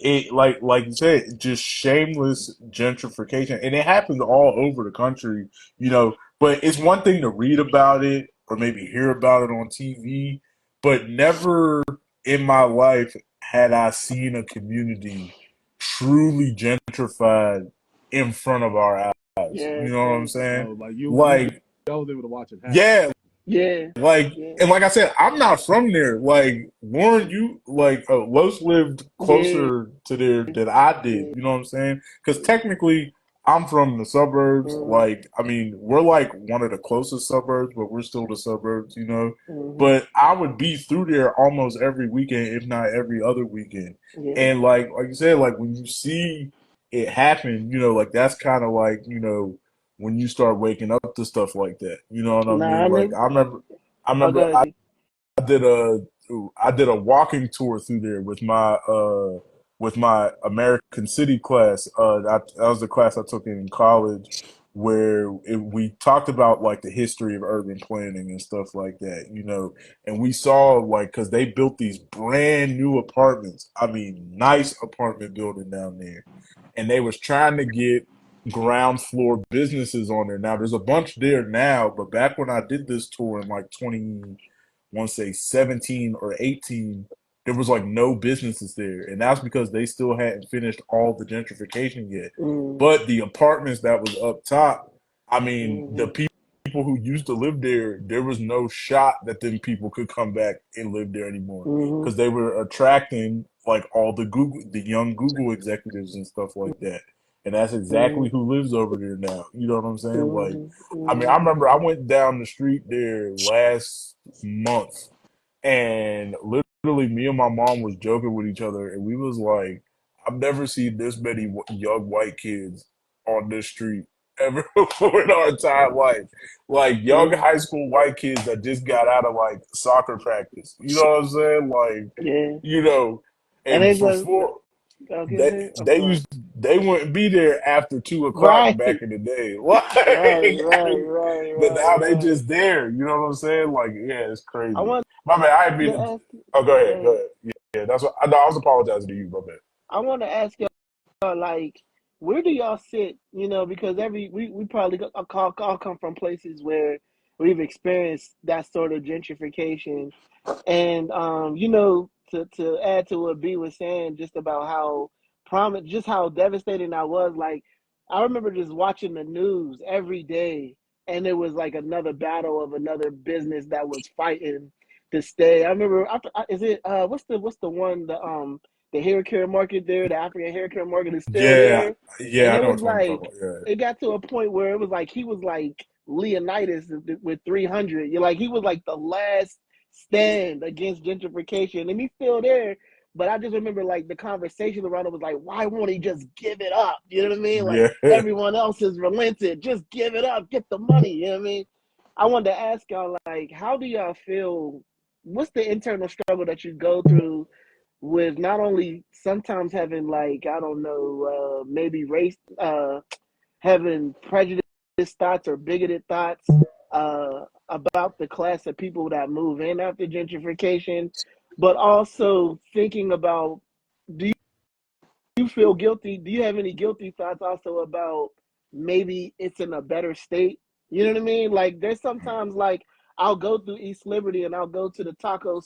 it like you said, just shameless gentrification, and it happens all over the country, you know. But it's one thing to read about it or maybe hear about it on TV, but never in my life had I seen a community truly gentrified in front of our eyes. yeah, You know what I'm saying? Oh, like Like, y'all was able to watch it happen. yeah, yeah, like, yeah, and like I said, I'm not from there. Like Warren, you like Los lived yeah, closer to there than I did. yeah. You know what I'm saying? Because technically, I'm from the suburbs. Mm-hmm, Like, I mean, we're like one of the closest suburbs, but we're still the suburbs. You know. mm-hmm, But I would be through there almost every weekend, if not every other weekend. yeah, And like you said, like when you see it happen, you know, like that's kind of like when you start waking up to stuff like that. You know what I nah, mean? Like nigga. I Oh, go remember ahead, G. did a I did a walking tour through there with my American City class. That was the class I took in college where we talked about like the history of urban planning and stuff like that, you know. And we saw like because they built these brand new apartments. I mean, nice apartment building down there, and they was trying to get ground floor businesses on there. Now there's a bunch there now, but back when I did this tour in like 20 want to say 17 or 18, there was like no businesses there. And that's because they still hadn't finished all the gentrification yet. Mm, But the apartments that was up top, I mean, the mm-hmm, people who used to live there was no shot that them people could come back and live there anymore mm-hmm, because they were attracting like all the young Google executives and stuff like that. And that's exactly mm-hmm, who lives over there now. You know what I'm saying? Like, mm-hmm, I mean, I mm-hmm. remember I went down the street there last month, and literally me and my mom was joking with each other, and we was like, I've never seen this many young white kids on this street ever before in our entire life. Like young Yeah, high school white kids that just got out of like soccer practice. You know what I'm saying? Like, yeah. you know, And and it's a, before okay, they ahead. I'm they sorry. used they wouldn't be there after 2 o'clock Right, back in the day. right, Like, right, right, but right, now they right. just there. You know what I'm saying? Like, yeah, it's I crazy. want My man, I ain't to mean. ask. Oh, go Go ahead, go ahead. ahead. Yeah, that's what. No, I was apologizing to you, my man. I want to ask y'all, like, where do y'all sit? Because we probably all come from places where we've experienced that sort of gentrification. And to add to what B was saying, just about how just how devastating I was. Like, I remember just watching the news every day, and it was like another battle of another business that was fighting to stay. I remember, is it what's the one the hair care market there, the African hair care market is still Yeah, there, yeah, and I it know was what I'm talking like about. Yeah, it got to a point where it was like he was like Leonidas with 300. You're like he was like the last stand against gentrification, and he's still there. But I just remember like the conversation around it was like, why won't he just give it up? You know what I mean? Like yeah. everyone else is relented, just give it up, get the money. You know what I mean? I wanted to ask y'all, like, how do y'all feel? What's the internal struggle that you go through with not only sometimes having like I don't know, maybe race, having prejudice thoughts or bigoted thoughts about the class of people that move in after gentrification, but also thinking about, do you feel guilty? Do you have any guilty thoughts also about maybe it's in a better state? You know what I mean? Like there's sometimes like I'll go through East Liberty and I'll go to the taco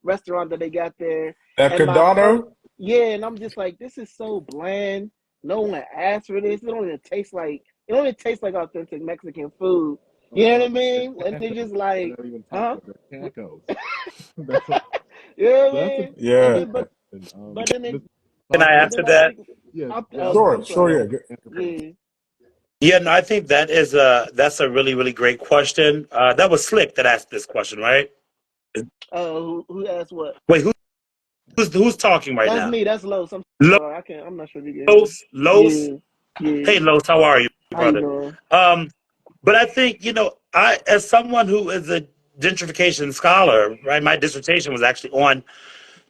restaurant that they got there, and my first, Ecuador. yeah, and I'm just like, this is so bland. No one asked for this. It don't even taste like authentic Mexican food. You know what I They're mean? And they tacos. just They're like, not even huh? tacos. They're tacos. that's a, You know what I that's a mean? And Yeah, then but then this Can I taco. answer I that? think Yeah, I'm, yeah. I was sure, I'm about to say sure, sorry. yeah. answer first. Yeah. Yeah, no, I think that's a really, really great question. That was Slick that asked this question, right? Who asked what? Wait, who's talking right That's now? me. That's Los. I'm sorry. I can't. I'm not sure if you can hear me. Los? Yeah. Yeah. Hey, Los, how are you, How you brother? doing? Um, but I think, I, as someone who is a gentrification scholar, right, my dissertation was actually on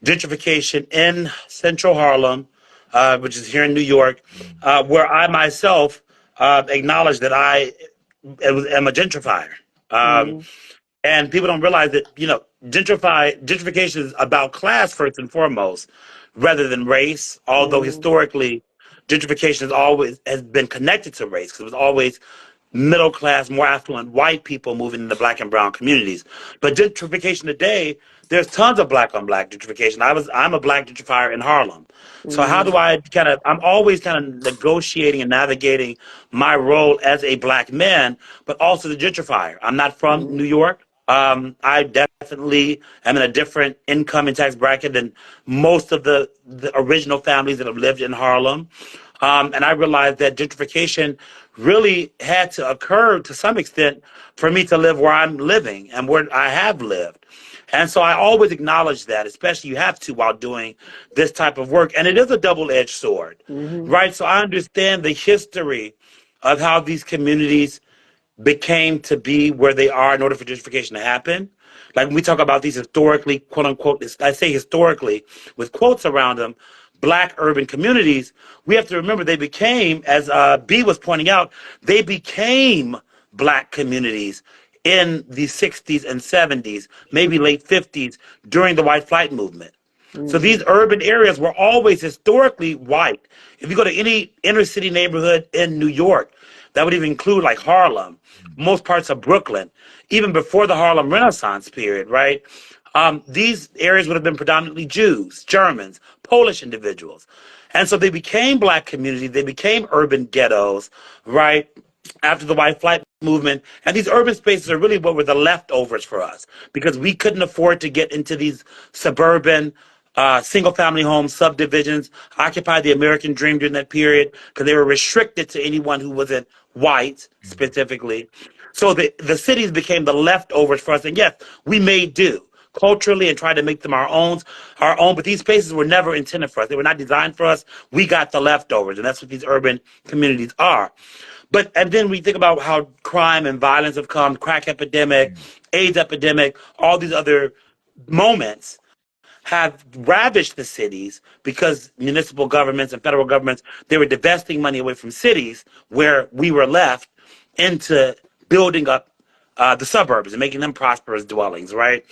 gentrification in central Harlem, which is here in New York, where I myself acknowledge that I am a gentrifier. Um, Mm-hmm. and people don't realize that gentrification is about class first and foremost, rather than race. Although Mm-hmm. historically, gentrification has been connected to race because it was always middle class, more affluent white people moving into black and brown communities. But gentrification today, there's tons of black on black gentrification. I'm a black gentrifier in Harlem. So how Mm-hmm. do I I'm always kind of negotiating and navigating my role as a black man, but also the gentrifier. I'm not from New Mm-hmm. York. I definitely am in a different income and tax bracket than most of the original families that have lived in Harlem. And I realized that gentrification really had to occur to some extent for me to live where I'm living and where I have lived. And so I always acknowledge that, especially you have to while doing this type of work. And it is a double edged sword, Mm-hmm. right? So I understand the history of how these communities became to be where they are in order for gentrification to happen. Like when we talk about these historically, quote unquote, I say historically with quotes around them, black urban communities, we have to remember they became, as B was pointing out, they became black communities in the 60s and 70s, maybe late 50s during the white flight movement. So Mm-hmm. these urban areas were always historically white. If you go to any inner city neighborhood in New York, that would even include like Harlem, most parts of Brooklyn, even before the Harlem Renaissance period, right? These areas would have been predominantly Jews, Germans, Polish individuals. And so they became black communities, they became urban ghettos, right? After the white flight movement. And these urban spaces are really what were the leftovers for us because we couldn't afford to get into these suburban single family home subdivisions, occupied the American dream during that period because they were restricted to anyone who wasn't white specifically. So the cities became the leftovers for us. And yes, we made do culturally and tried to make them our own. But these spaces were never intended for us. They were not designed for us. We got the leftovers, and that's what these urban communities are. But and then we think about how crime and violence have come, crack epidemic, AIDS epidemic, all these other moments have ravished the cities because municipal governments and federal governments they were divesting money away from cities where we were left into building up the suburbs and making them prosperous dwellings, right?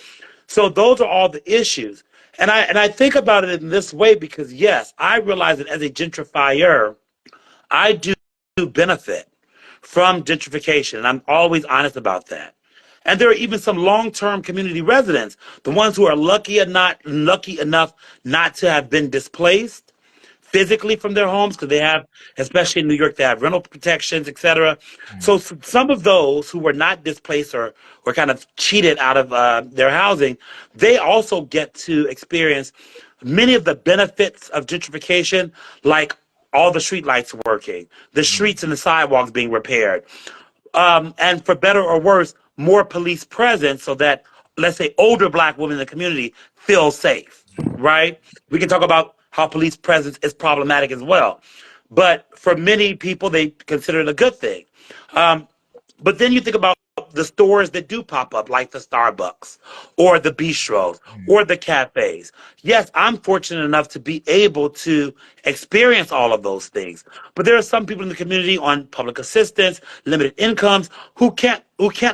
So those are all the issues. And I think about it in this way because yes, I realize that as a gentrifier, I do benefit from gentrification, and I'm always honest about that. And there are even some long-term community residents, the ones who are lucky enough not to have been displaced physically from their homes because they have, especially in New York, they have rental protections, etc. So some of those who were not displaced or were kind of cheated out of their housing, they also get to experience many of the benefits of gentrification, like all the street lights working, the streets and the sidewalks being repaired, and for better or worse, more police presence so that, let's say, older black women in the community feel safe, right? We can talk about how police presence is problematic as well. But for many people, they consider it a good thing. Um, but then you think about the stores that do pop up, like the Starbucks or the bistros or the cafes. Yes, I'm fortunate enough to be able to experience all of those things. But there are some people in the community on public assistance, limited incomes, who can't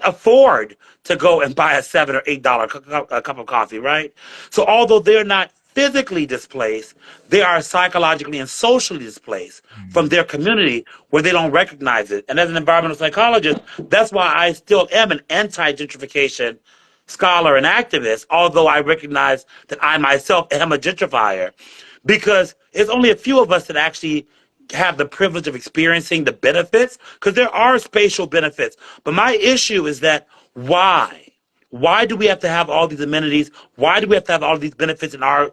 afford to go and buy a $7 or $8 a cup of coffee, right? So although they're not physically displaced, they are psychologically and socially displaced from their community where they don't recognize it. And as an environmental psychologist, that's why I still am an anti gentrification scholar and activist, although I recognize that I myself am a gentrifier, because it's only a few of us that actually have the privilege of experiencing the benefits, because there are spatial benefits. But my issue is that why? Why do we have to have all these amenities? Why do we have to have all these benefits in our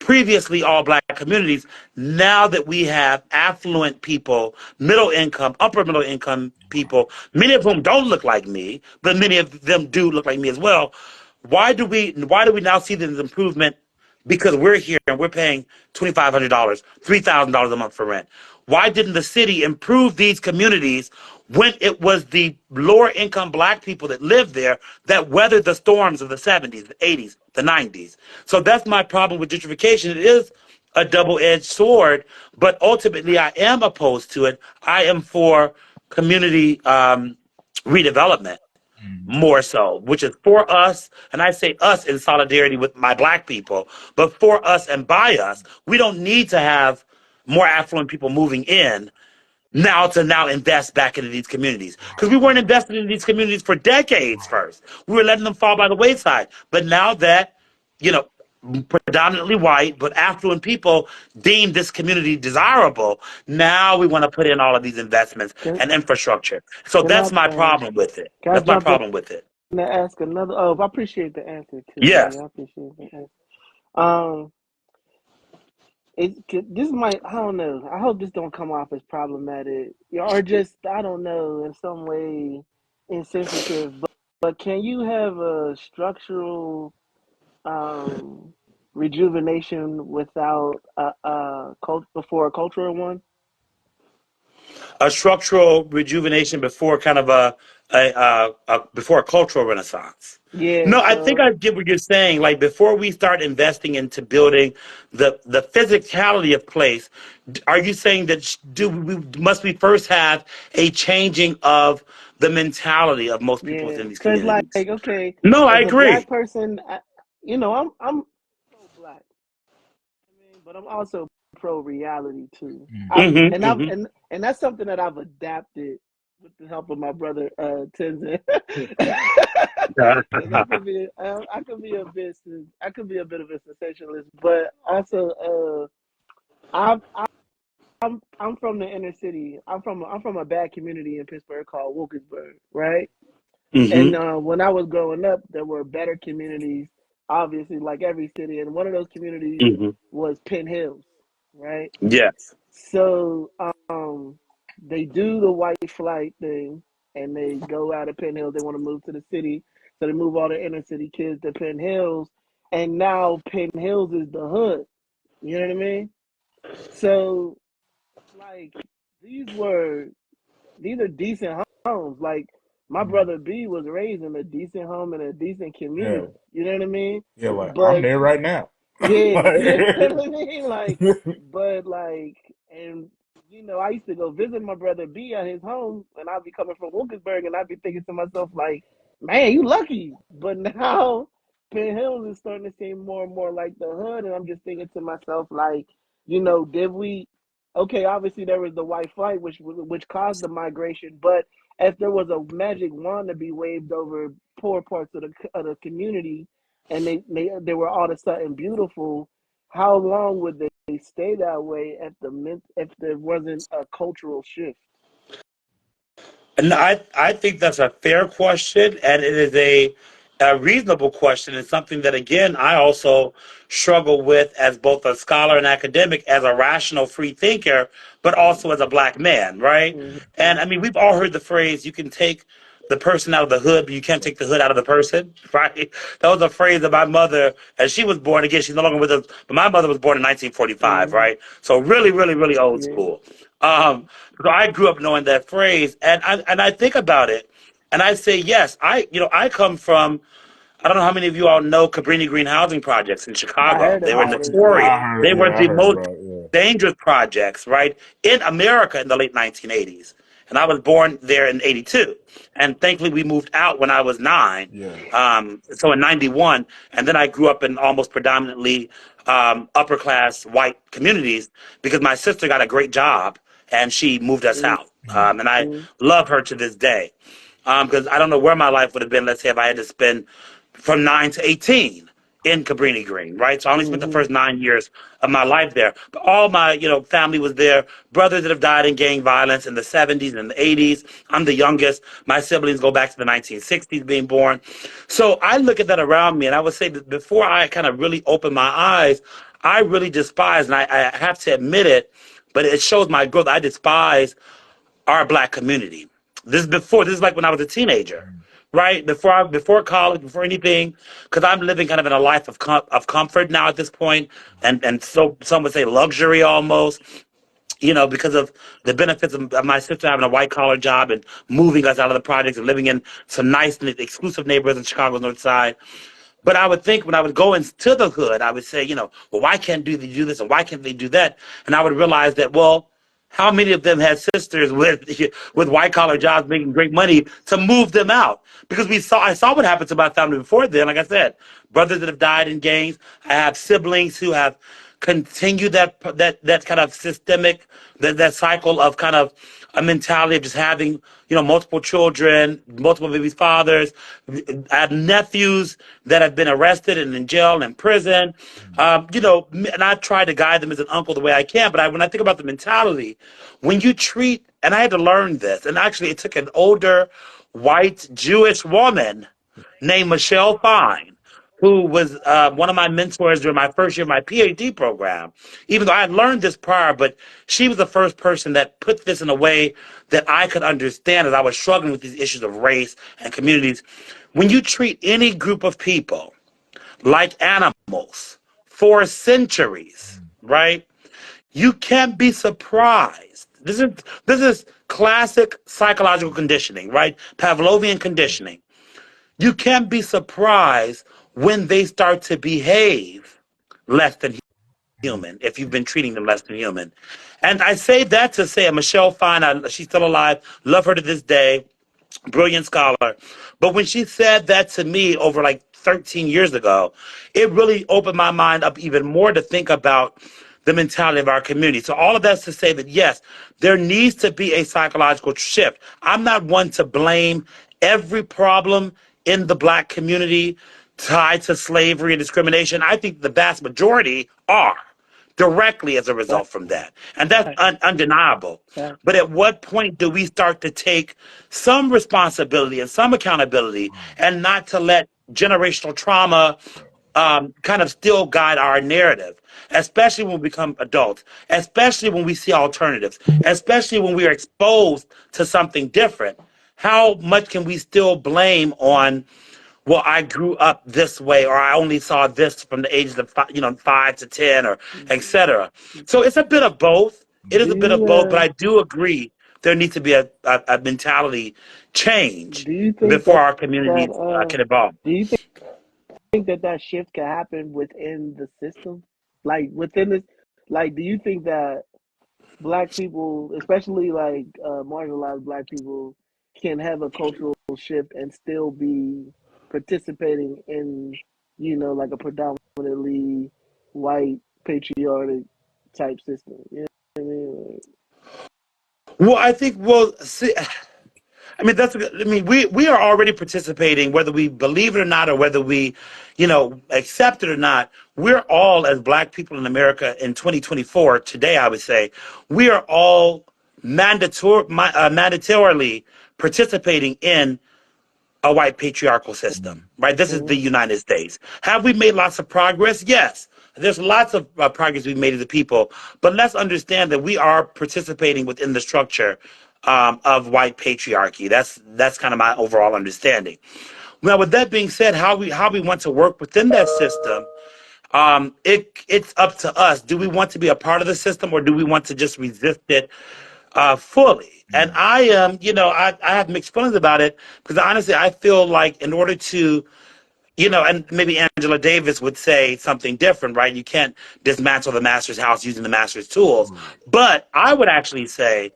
previously all black communities. Now that we have affluent people, middle income, upper middle income people, many of whom don't look like me, but many of them do look like me as well. Why do we now see this improvement? Because we're here and we're paying $2,500, $3,000 a month for rent. Why didn't the city improve these communities when it was the lower income black people that lived there that weathered the storms of the 70s, the 80s, the 90s? So that's my problem with gentrification. It is a double-edged sword, but ultimately I am opposed to it. I am for community redevelopment more so, which is for us, and I say us in solidarity with my black people, but for us and by us. We don't need to have more affluent people moving in now to now invest back into these communities, because we weren't investing in these communities for decades first. We were letting them fall by the wayside. But now that, you know, predominantly white but affluent people deem this community desirable, now we want to put in all of these investments Can and infrastructure. So can I that's my problem with it. can I That's my jump in problem with it. and ask another? Oh, I appreciate the answer too, brother. Yes. I appreciate the answer. Um, this might, I don't know. I hope this don't come off as problematic or just, I don't know, in some way insensitive. But can you have a structural um rejuvenation without before a cultural one? A structural rejuvenation before kind of before a cultural renaissance. Yeah. No, I think So I get what you're saying. Like before we start investing into building the physicality of place, are you saying that do we must we first have a changing of the mentality of most people yeah, within these cause like communities? okay, No, I as a black agree. person, I'm pro black. I mean, but I'm also pro reality too. I've Hmm. and I've Hmm. and that's something that I've adapted with the help of my brother Tenzin. Because I could be a bit of a sensationalist, but also I'm I'm from the inner city. I'm from a bad community in Pittsburgh called Wilkinsburg, right? And Hmm. when I was growing up, there were better communities, obviously, like every city. And one of those communities Hmm. was Penn Hills, right? Yes. So they do the white flight thing, and they go out of Penn Hills. They want to move to the city, so they move all the inner city kids to Penn Hills, and now Penn Hills is the hood. You know what I mean? So like these were these are decent homes. Like my brother B was raised in a decent home in a decent Yeah, community. You know what I mean? yeah. Like I'm But there right now. yeah, you know Like, what I mean? Like, but like, and I used to go visit my brother B at his home, and I'd be coming from Wilkinsburg, and I'd be thinking to myself, like, man, you lucky. But now, Penn Hills is starting to seem more and more like the hood, and I'm just thinking to myself, like, did we? Okay, obviously there was the white flight, which caused the migration, but if there was a magic wand to be waved over poor parts of the community and they were all of a sudden beautiful, how long would they stay that way if there wasn't a cultural shift? And I think that's a fair question, and it is a reasonable question, and something that, again, I also struggle with as both a scholar and academic, as a rational free thinker, but also as a black man, right? Mm-hmm. And I mean, we've all heard the phrase, you can take the person out of the hood, but you can't take the hood out of the person, right? That was a phrase that my mother, and she was born, again, she's no longer with us, but my mother was born in 1945, Mm-hmm. right? So really, really, really old Yeah, school. So I grew up knowing that phrase, and I think about it, and I say yes. I come from. I don't know how many of you all know Cabrini Green housing projects in I Chicago. heard They were about it. notorious. Yeah. I heard, They were yeah, I the heard most about it. Yeah, dangerous projects, right, in America in the late 1980s. And I was born there in '82, and thankfully we moved out when I was 9. yeah. So in '91, and then I grew up in almost predominantly upper class white communities because my sister got a great job and she moved us out. And I Mm-hmm. love her to this day because I don't know where my life would have been, let's say, if I had to spend from 9 to 18 in Cabrini Green, right? So I only spent the Mm-hmm. first 9 years of my life there. But all my, family was there. Brothers that have died in gang violence in the 70s and the 80s. I'm the youngest. My siblings go back to the 1960s being born. So I look at that around me, and I would say that before I kind of really opened my eyes, I really despise, and I have to admit it, but it shows my growth. I despise our black community. This is like when I was a teenager, right? Before college, before anything, because I'm living kind of in a life of comfort now at this point, and so some would say luxury almost. Because of the benefits of my sister having a white collar job and moving us out of the projects and living in some nice and exclusive neighborhoods in Chicago's North Side. But I would think when I would go into the hood, I would say, well, why can't they do this and why can't they do that? And I would realize that, well, how many of them had sisters with with white collar jobs making great money to move them out? Because I saw what happened to my family before then. Like I said, brothers that have died in gangs. I have siblings who have continued that kind of systemic that cycle of kind of a mentality of just having multiple children, multiple babies' fathers. I have nephews that have been arrested and in jail and in prison. And I try to guide them as an uncle the way I can. But when I think about the mentality, when you treat, and I had to learn this, and actually it took an older white Jewish woman named Michelle Fine, who was one of my mentors during my first year of my PhD program. Even though I had learned this prior, but she was the first person that put this in a way that I could understand as I was struggling with these issues of race and communities. When you treat any group of people like animals for centuries, right? You can't be surprised. This is classic psychological conditioning, right? Pavlovian conditioning. You can't be surprised when they start to behave less than human if you've been treating them less than human. And I say that to say, Michelle Fine, she's still alive, love her to this day, brilliant scholar. But when she said that to me over like 13 years ago, it really opened my mind up even more to think about the mentality of our community. So all of that's to say that yes, there needs to be a psychological shift. I'm not one to blame every problem in the black community tied to slavery and discrimination. I think the vast majority are directly as a result from that. And that's Facts. undeniable. Facts. But at what point do we start to take some responsibility and some accountability and not to let generational trauma kind of still guide our narrative, especially when we become adults, especially when we see alternatives, especially when we are exposed to something different? How much can we still blame on, well, I grew up this way, or I only saw this from the ages of 5 to 10, or etc. So it's a bit of both. It is Do a bit of you both, but I do agree there needs to be a mentality change do you think before that our that communities can evolve. do you think that shift can happen within the system, like within this, like do you think that black people, especially like marginalized black people, can have a cultural shift and still be participating in, like a predominantly white patriotic type system? You know what I mean? Like, Well, I think, well, see, I mean, we are already participating, whether we believe it or not, or whether we, accept it or not. We're all, as black people in America in 2024, today, I would say, we are all mandatorily participating in a white patriarchal system, right? This is the mhm. United States. Have we made lots of progress? Yes. There's lots of progress we've made as a people, but let's understand that we are participating within the structure of white patriarchy. That's kind of my overall understanding. Now, with that being said, how we want to work within that system, it's up to us. Do we want to be a part of the system, or do we want to just resist it fully? And I am, I have mixed feelings about it, because honestly, I feel like in order to, and maybe Angela Davis would say something different, right? You can't dismantle the master's house using the master's tools. But I would actually say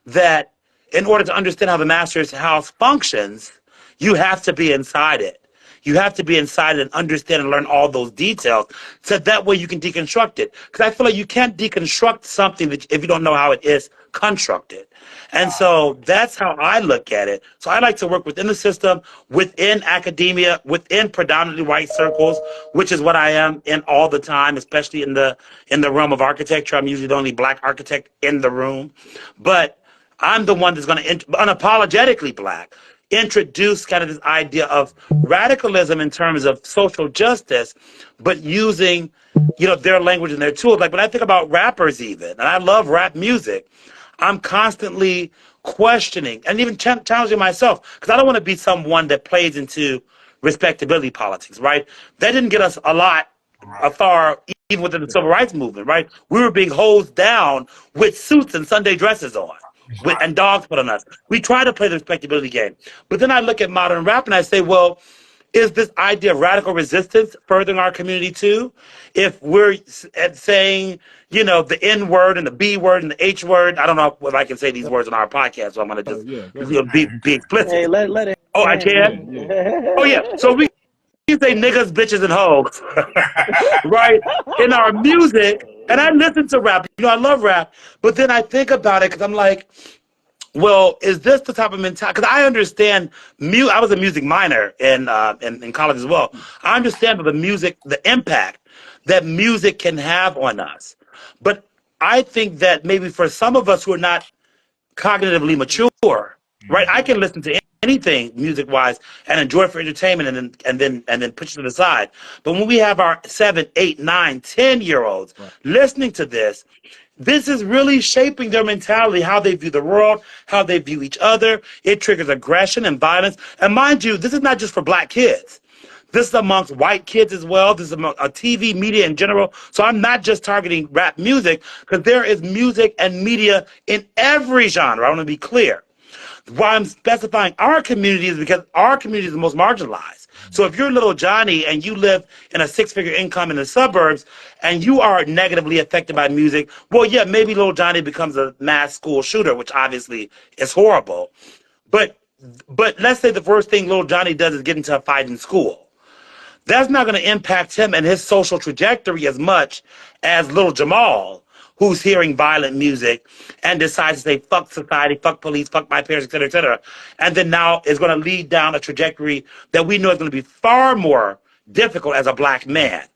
that in order to understand how the master's house functions, you have to be inside it. You have to be inside it and understand and learn all those details, so that way you can deconstruct it. Because I feel like you can't deconstruct something that if you don't know how it is constructed. And so that's how I look at it. So I like to work within the system, within academia, within predominantly white circles, which is what I am in all the time, especially in the realm of architecture. I'm usually the only black architect in the room. But I'm the one that's going to unapologetically black introduce kind of this idea of radicalism in terms of social justice, but using their language and their tools. Like when I think about rappers, even, and I love rap music, I'm constantly questioning and even challenging myself because I don't want to be someone that plays into respectability politics. Right? That didn't get us a lot far, even within the civil rights movement. Right? We were being hosed down with suits and Sunday dresses on. And dogs put on us. We try to play the respectability game. But then I look at modern rap and I say, well, is this idea of radical resistance furthering our community too? If we're saying, the N word and the B word and the H word, I don't know if I can say these words on our podcast, so I'm going to just Yeah, go ahead. be explicit. Hey, let it Oh, I Yeah, can? yeah. Oh, yeah. So we can say niggas, bitches, and hoes, right? In our music. And I listen to rap. I love rap. But then I think about it because I'm like, well, is this the type of mentality? Because I understand, I was a music minor in college as well. I understand the impact that music can have on us. But I think that maybe for some of us who are not cognitively mature, right? I can listen to anything music wise and enjoy it for entertainment and then push it to the side. But when we have our 7, 8, 9, 10 year olds Right. listening to this is really shaping their mentality, how they view the world, how they view each other. It triggers aggression and violence. And mind you, this is not just for black kids. This is amongst white kids as well. This is among TV media in general. So I'm not just targeting rap music because there is music and media in every genre. I want to be clear. Why I'm specifying our community is because our community is the most marginalized. So if you're little Johnny and you live in a 6-figure income in the suburbs and you are negatively affected by music, well, yeah, maybe little Johnny becomes a mass school shooter, which obviously is horrible. But let's say the first thing little Johnny does is get into a fight in school. That's not going to impact him and his social trajectory as much as little Jamal, who's hearing violent music and decides to say, fuck society, fuck police, fuck my parents, et cetera, et cetera. And then now is going to lead down a trajectory that we know is going to be far more difficult as a black man.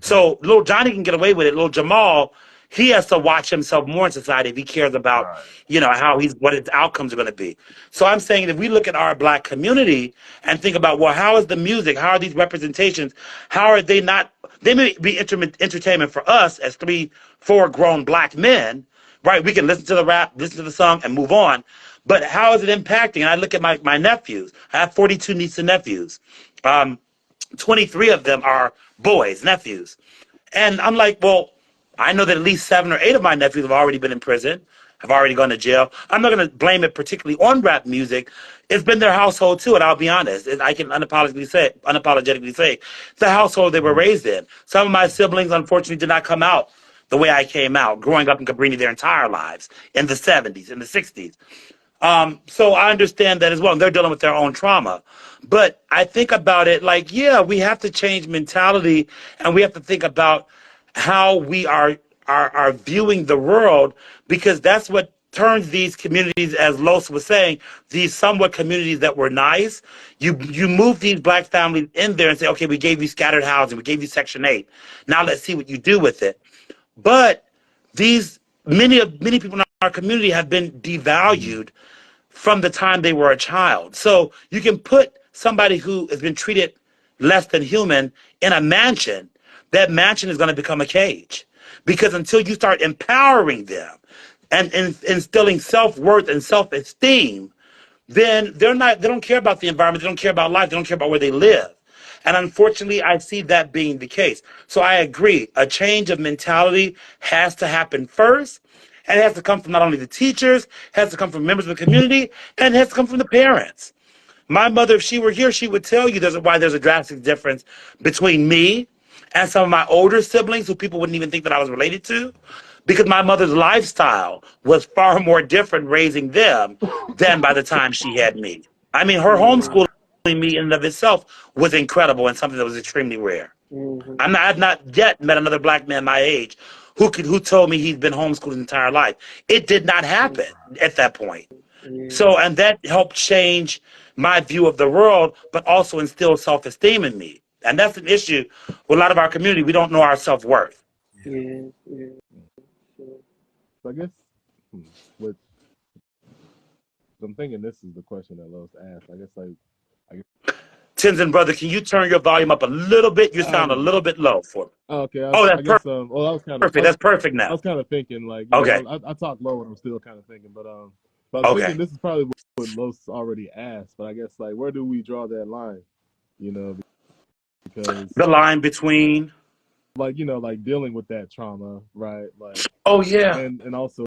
So little Johnny can get away with it. Little Jamal, he has to watch himself more in society if he cares about, how what his outcomes are going to be. So I'm saying if we look at our black community and think about, well, how is the music? How are these representations? How are they not? They may be entertainment for us as 3, 4 grown black men, right? We can listen to the rap, listen to the song, and move on. But how is it impacting? And I look at my nephews. I have 42 nieces and nephews. 23 of them are boys, nephews. And I'm like, well, I know that at least 7 or 8 of my nephews have already been in prison, have already gone to jail. I'm not going to blame it particularly on rap music. It's been their household too, and I'll be honest. I can unapologetically say the household they were raised in. Some of my siblings, unfortunately, did not come out the way I came out, growing up in Cabrini their entire lives in the 70s, in the 60s. So I understand that as well. And they're dealing with their own trauma. But I think about it like, yeah, we have to change mentality and we have to think about how we are viewing the world, because that's what turns these communities, as Los was saying, these somewhat communities that were nice. You move these black families in there and say, okay, we gave you scattered housing, we gave you Section 8. Now let's see what you do with it. But many people in our community have been devalued from the time they were a child. So you can put somebody who has been treated less than human in a mansion. That mansion is going to become a cage, because until you start empowering them and instilling self-worth and self-esteem, then they don't care about the environment, they don't care about life, they don't care about where they live. And unfortunately, I see that being the case. So I agree, a change of mentality has to happen first. And it has to come from not only the teachers, it has to come from members of the community, and it has to come from the parents. My mother, if she were here, she would tell you why there's a drastic difference between me and some of my older siblings who people wouldn't even think that I was related to, because my mother's lifestyle was far more different raising them than by the time she had me. I mean, her homeschooling me in and of itself was incredible and something that was extremely rare. Mhm. I've not yet met another black man my age who told me he'd been homeschooled his entire life. It did not happen at that point. Yeah, So, and that helped change my view of the world, but also instill self-esteem in me. And that's an issue with a lot of our community. We don't know our self-worth. yeah, yeah. Sure. So I guess what I'm thinking, this is the question that Los asked. I guess I guess Tenzin, brother, can you turn your volume up a little bit? You sound a little bit low for me. okay. Oh, I that's guess well, perfect. That's perfect I now. was kind of thinking like Okay. I talk low and I'm still kind of thinking, but I was Okay. thinking this is probably what Los already asked. But I guess like where do we draw that line? You know, because The line between, like like dealing with that trauma, right? Like oh, yeah. and also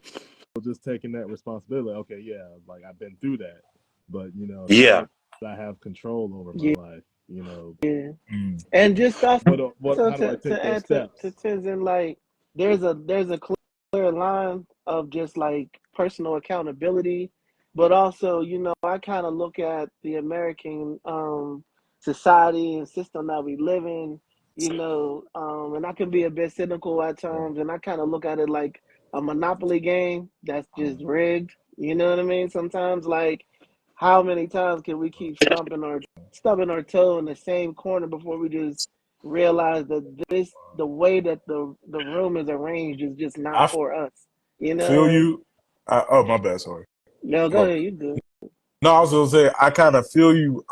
just taking that responsibility. Like, okay, yeah, like I've been through that, but now Yeah. that I have control over my Yeah, life, yeah. Mm. And just also what how do I take to those add to steps? Tenzin, like there's a clear line of just like personal accountability, but also, I kind of look at the American society and system that we live in, and I can be a bit cynical at Right. times, and I kind of look at it like a monopoly game that's just rigged. You know what I mean? Sometimes, like, how many times can we keep stubbing our toe in the same corner before we just realize that the way that the room is arranged is just not I for us. feel you. Oh, my bad. Sorry. No, go Oh. ahead, you good. No, I was gonna say I kind of feel you.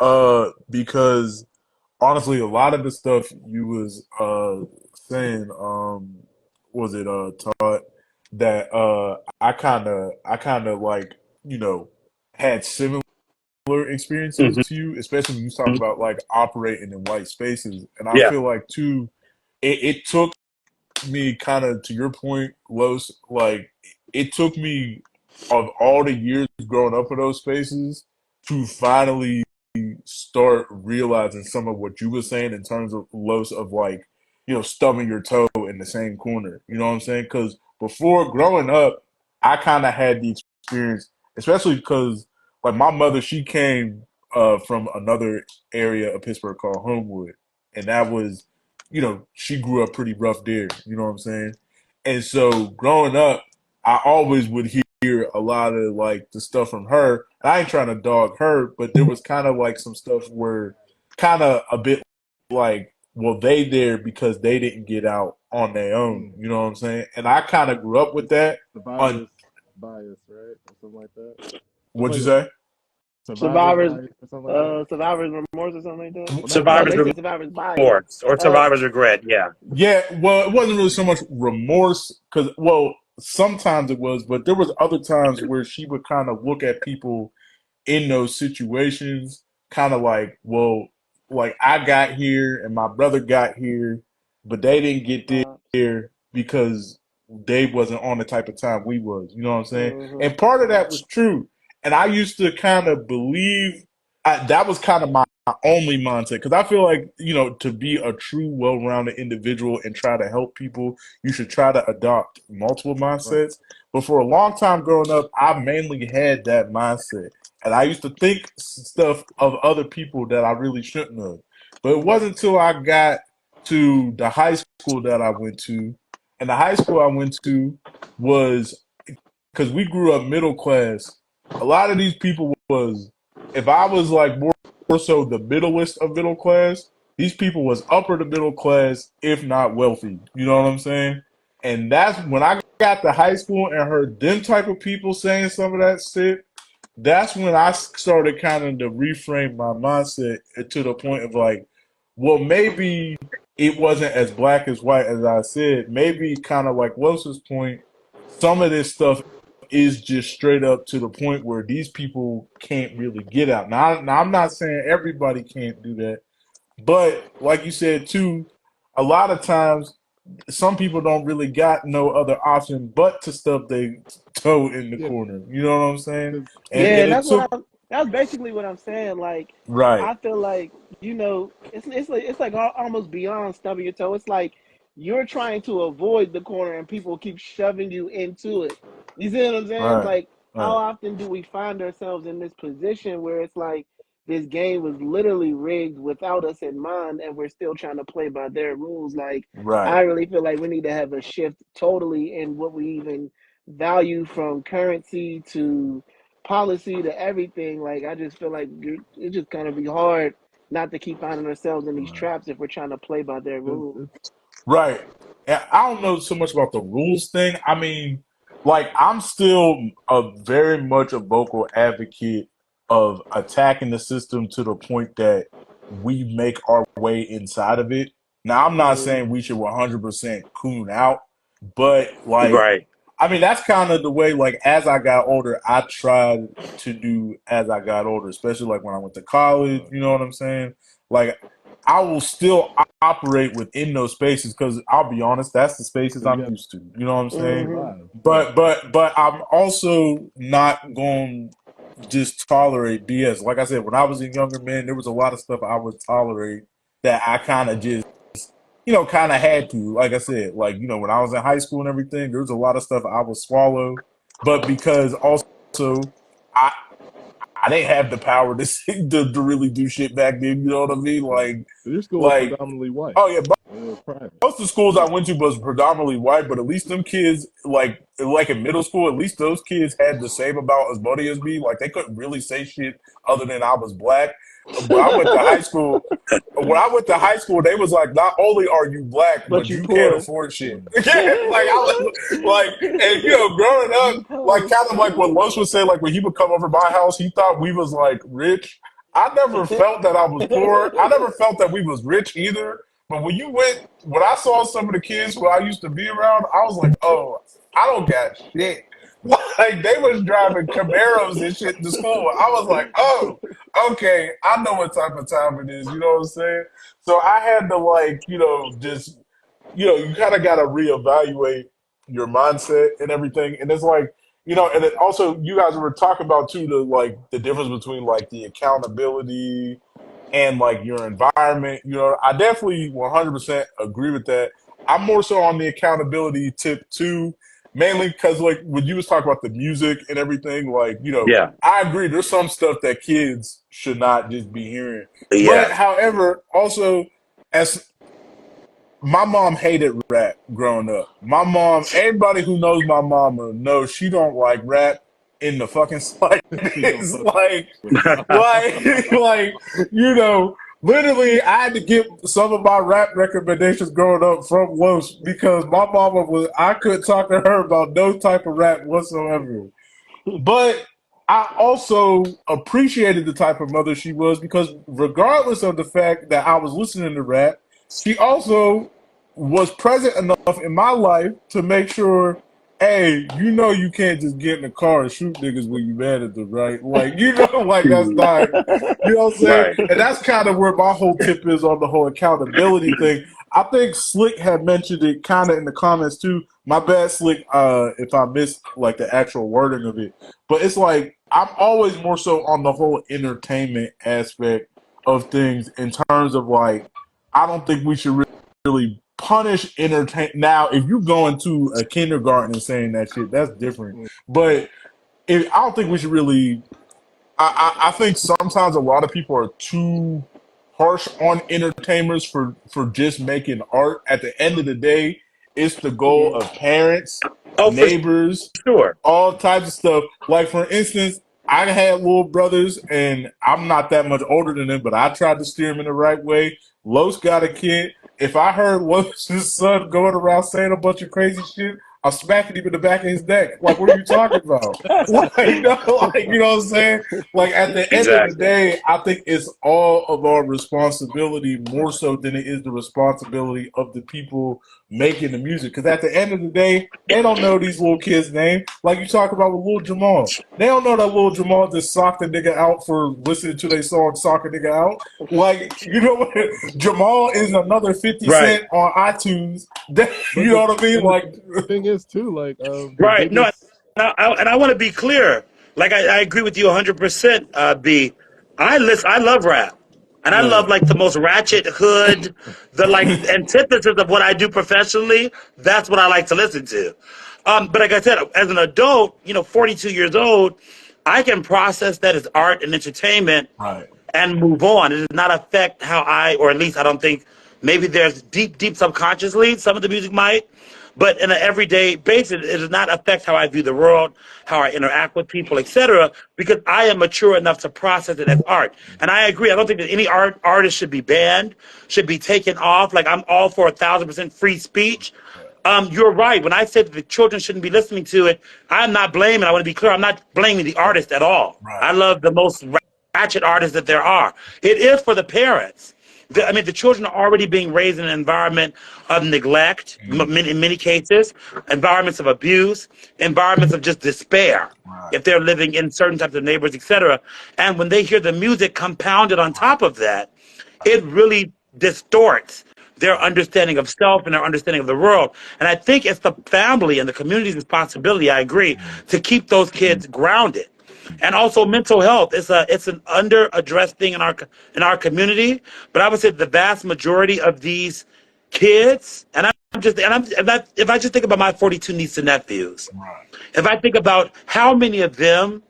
Because honestly, a lot of the stuff you was saying, was it Todd, that I kind of like had similar experiences Hmm. to you, especially when you talk about like operating in white spaces, and I Yeah. feel like too, it took me kind of to your point, Los, like it took me of all the years growing up in those spaces to finally start realizing some of what you were saying in terms of Los of like, stubbing your toe in the same corner. You know what I'm saying? Because before growing up, I kind of had the experience, especially because like my mother, she came from another area of Pittsburgh called Homewood, and that was she grew up pretty rough there. You know what I'm saying? And so growing up, I always would hear a lot of like the stuff from her. I ain't trying to dog her, but there was kind of like some stuff where kind of a bit like, well, they there because they didn't get out on their own. Mm. You know what I'm saying? And I kind of grew up with that. On Survivor's bias, right, or something like that. It's what'd you like say? survivor's Survivors, bias or something like that. survivors remorse or something like that. Well, not No, Survivor's they bias. said survivors bias. remorse or Uh, survivor's regret. Yeah. Yeah, well, it wasn't really so much remorse because, well, sometimes it was, but there was other times where she would kind of look at people in those situations, kind of like, well, like I got here and my brother got here, but they didn't get vibes. there because they wasn't on the type of time we was. You know what I'm saying? Mm-hmm. And part of Mm-hmm. that was true, and I used to kind of believe that was kind of my only mindset because I feel like to be a true, well-rounded individual and try to help people, you should try to adopt multiple Right. mindsets. But for a long time growing up, I mainly had that mindset. And I used to think stuff of other people that I really shouldn't have. But it Mm. wasn't until I got to the high school that I went to. And the high school I went to was because we grew up middle class. A lot of these people was, if I was like more so the middlest of middle class, these people was upper to middle class, if not wealthy. You know what I'm saying? And that's when I got to high school and heard them type of people saying some of that shit. That's when I started kind of to reframe my mindset to the point of like, well, maybe it wasn't as black as white as I said. Maybe kind of like Wilson's point, some of this stuff is just straight up to the point where these people can't really get out. Now I'm not saying everybody can't do that, but like you said too, a lot of times some people don't really got no other option but to stub their toe in the Yeah, corner. You know what I'm saying? because And Yeah, and and it took that's basically what I'm saying. Like, right, I feel like it's like almost beyond stubbing your toe. It's like you're trying to avoid the corner, and people keep shoving you into it. You see what I'm saying? It's right, like, how right. often do we find ourselves in this position where it's like this game was literally rigged without us in mind, and we're still trying to play by their rules. Like, Right. I really feel like we need to have a shift totally in what we even value, from currency to policy to everything. Like, I just feel like it's just gonna be hard not to keep finding ourselves in these Right. traps if we're trying to play by their rules. It's Right. And I don't know so much about the rules thing. I mean, like, I'm still a very much a vocal advocate of attacking the system to the point that we make our way inside of it. Now, I'm not Mm-hmm. saying we should 100% coon out, but like, Right. I mean, that's kind of the way, like, as I got older, I tried to do as I got older, especially like when I went to college, you know what I'm saying? Like, I will still operate within those spaces because I'll be honest, that's the spaces because you I'm got used to. You know what I'm to saying? Mm-hmm. survive. Yeah. But I'm also not going to just tolerate BS. Like I said, when I was a younger man, there was a lot of stuff I would tolerate that I kind of just, kind of had to. Like I said, like, when I was in high school and everything, there was a lot of stuff I would swallow. But because also I I didn't have the power to to really do shit back then. You know what I mean? Yeah. Like, Your school was like, predominantly white. oh yeah, It was private. most of the schools I went to was predominantly white, but at least them kids, like in middle school, at least those kids had the same amount as money as me. Like, they couldn't really say shit other than I was black. When I went to high school, they was like, not only are you black, But but you you can't poor. afford shit. Yeah, like I was like, and growing up, You like poor. kind of like what Los would say, like when he would come over my house, he thought we was like rich. I never felt that I was poor. I never felt that we was rich either. But when I saw some of the kids who I used to be around, I was like, oh, I don't got shit. Like, they was driving Camaros and shit to school. I was like, oh, okay, I know what type of time it is. You know what I'm saying? So I had to, like, just, you kind of got to reevaluate your mindset and everything. And it's like, and it also, you guys were talking about too, the difference between like the accountability and like your environment. I definitely 100% agree with that. I'm more so on the accountability tip too, mainly because like when you was talking about the music and everything, like, Yeah. I agree. There's some stuff that kids should not just be hearing. But Yes. however, also, as my mom hated rap growing up. My mom, anybody who knows my mama knows she don't like rap in the fucking She don't slightest. fuck like, with it. like, literally, I had to get some of my rap recommendations growing up from Los because my mama I couldn't talk to her about no type of rap whatsoever. But I also appreciated the type of mother she was because regardless of the fact that I was listening to rap, she also was present enough in my life to make sure, hey, you can't just get in the car and shoot niggas when you mad at them, right? Like, like that's not, you know what I'm saying? Right. And that's kind of where my whole tip is on the whole accountability thing. I think Slick had mentioned it kind of in the comments too. My bad, Slick, if I missed like the actual wording of it. But it's like I'm always more so on the whole entertainment aspect of things in terms of like I don't think we should really punish entertain. Now, if you go into a kindergarten and saying that shit, that's different. But I don't think we should really. I think sometimes a lot of people are too harsh on entertainers for just making art. At the end of the day, it's the goal Yeah. of parents, Oh, for neighbors, sure. all types of stuff. Like for instance, I had little brothers, and I'm not that much older than them, but I tried to steer them in the right way. Los got a kid. If I heard Los's son going around saying a bunch of crazy shit, I'm smacking him in the back of his neck. Like, what are you talking about? Like, you know what I'm saying? Like, at the end of the Exactly. day, I think it's all of our responsibility more so than it is the responsibility of the people making the music. Because at the end of the day, they don't know these little kids' name. Like you talk about with Lil Jamal. They don't know that Lil Jamal just socked a nigga out for listening to their song "Sock a Nigga Out." Like, you know what? Jamal is another 50 Right. Cent on iTunes. But You know what I mean? the Like, thing is too, like the Right. No, biggest. and I want to be clear. Like I agree with you 100%. B. I love rap, and I love right, like the most ratchet hood, the like antithesis of what I do professionally. That's what I like to listen to. But like I said, as an adult, 42 years old, I can process that as art and entertainment right, and move on. It does not affect how or at least I don't think, maybe there's deep subconsciously, some of the music might, but in an everyday basis, it does not affect how I view the world, how I interact with people, etc. Because I am mature enough to process it as art. And I agree. I don't think that any artist should be banned, should be taken off. Like, I'm all for 1,000% free speech. You're right. When I said that the children shouldn't be listening to it, I'm not blaming. I want to be clear. I'm not blaming the artist at all. Right. I love the most ratchet artists that there are. It is for the parents. I mean, the children are already being raised in an environment of neglect, in many cases, environments of abuse, environments of just despair. Right. If they're living in certain types of neighborhoods, etc., and when they hear the music compounded on top of that, it really distorts their understanding of self and their understanding of the world. And I think it's the family and the community's responsibility, I agree, to keep those kids grounded. And also mental health. It's an under addressed thing in our community. But I would say the vast majority of these kids, and if I just think about my 42 nieces and nephews, Right. if I think about how many of them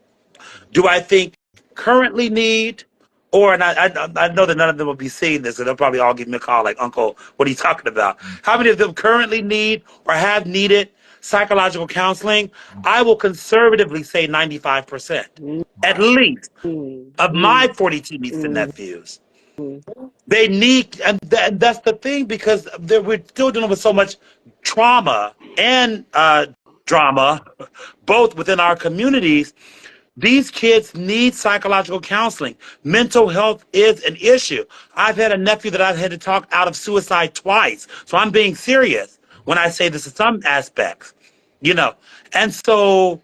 do I think currently need, or, and I know that none of them will be seeing this, and they'll probably all give me a call like, Uncle, what are you talking about? How many of them currently need or have needed psychological counseling? I will conservatively say 95%, at Right. least, Mm, of mm, my 42 nieces and mm, nephews. mm. They need, and that's the thing, because we're still dealing with so much trauma and drama, both within our communities. These kids need psychological counseling. Mental health is an issue. I've had a nephew that I've had to talk out of suicide twice. So I'm being serious when I say this in some aspects, you know. And so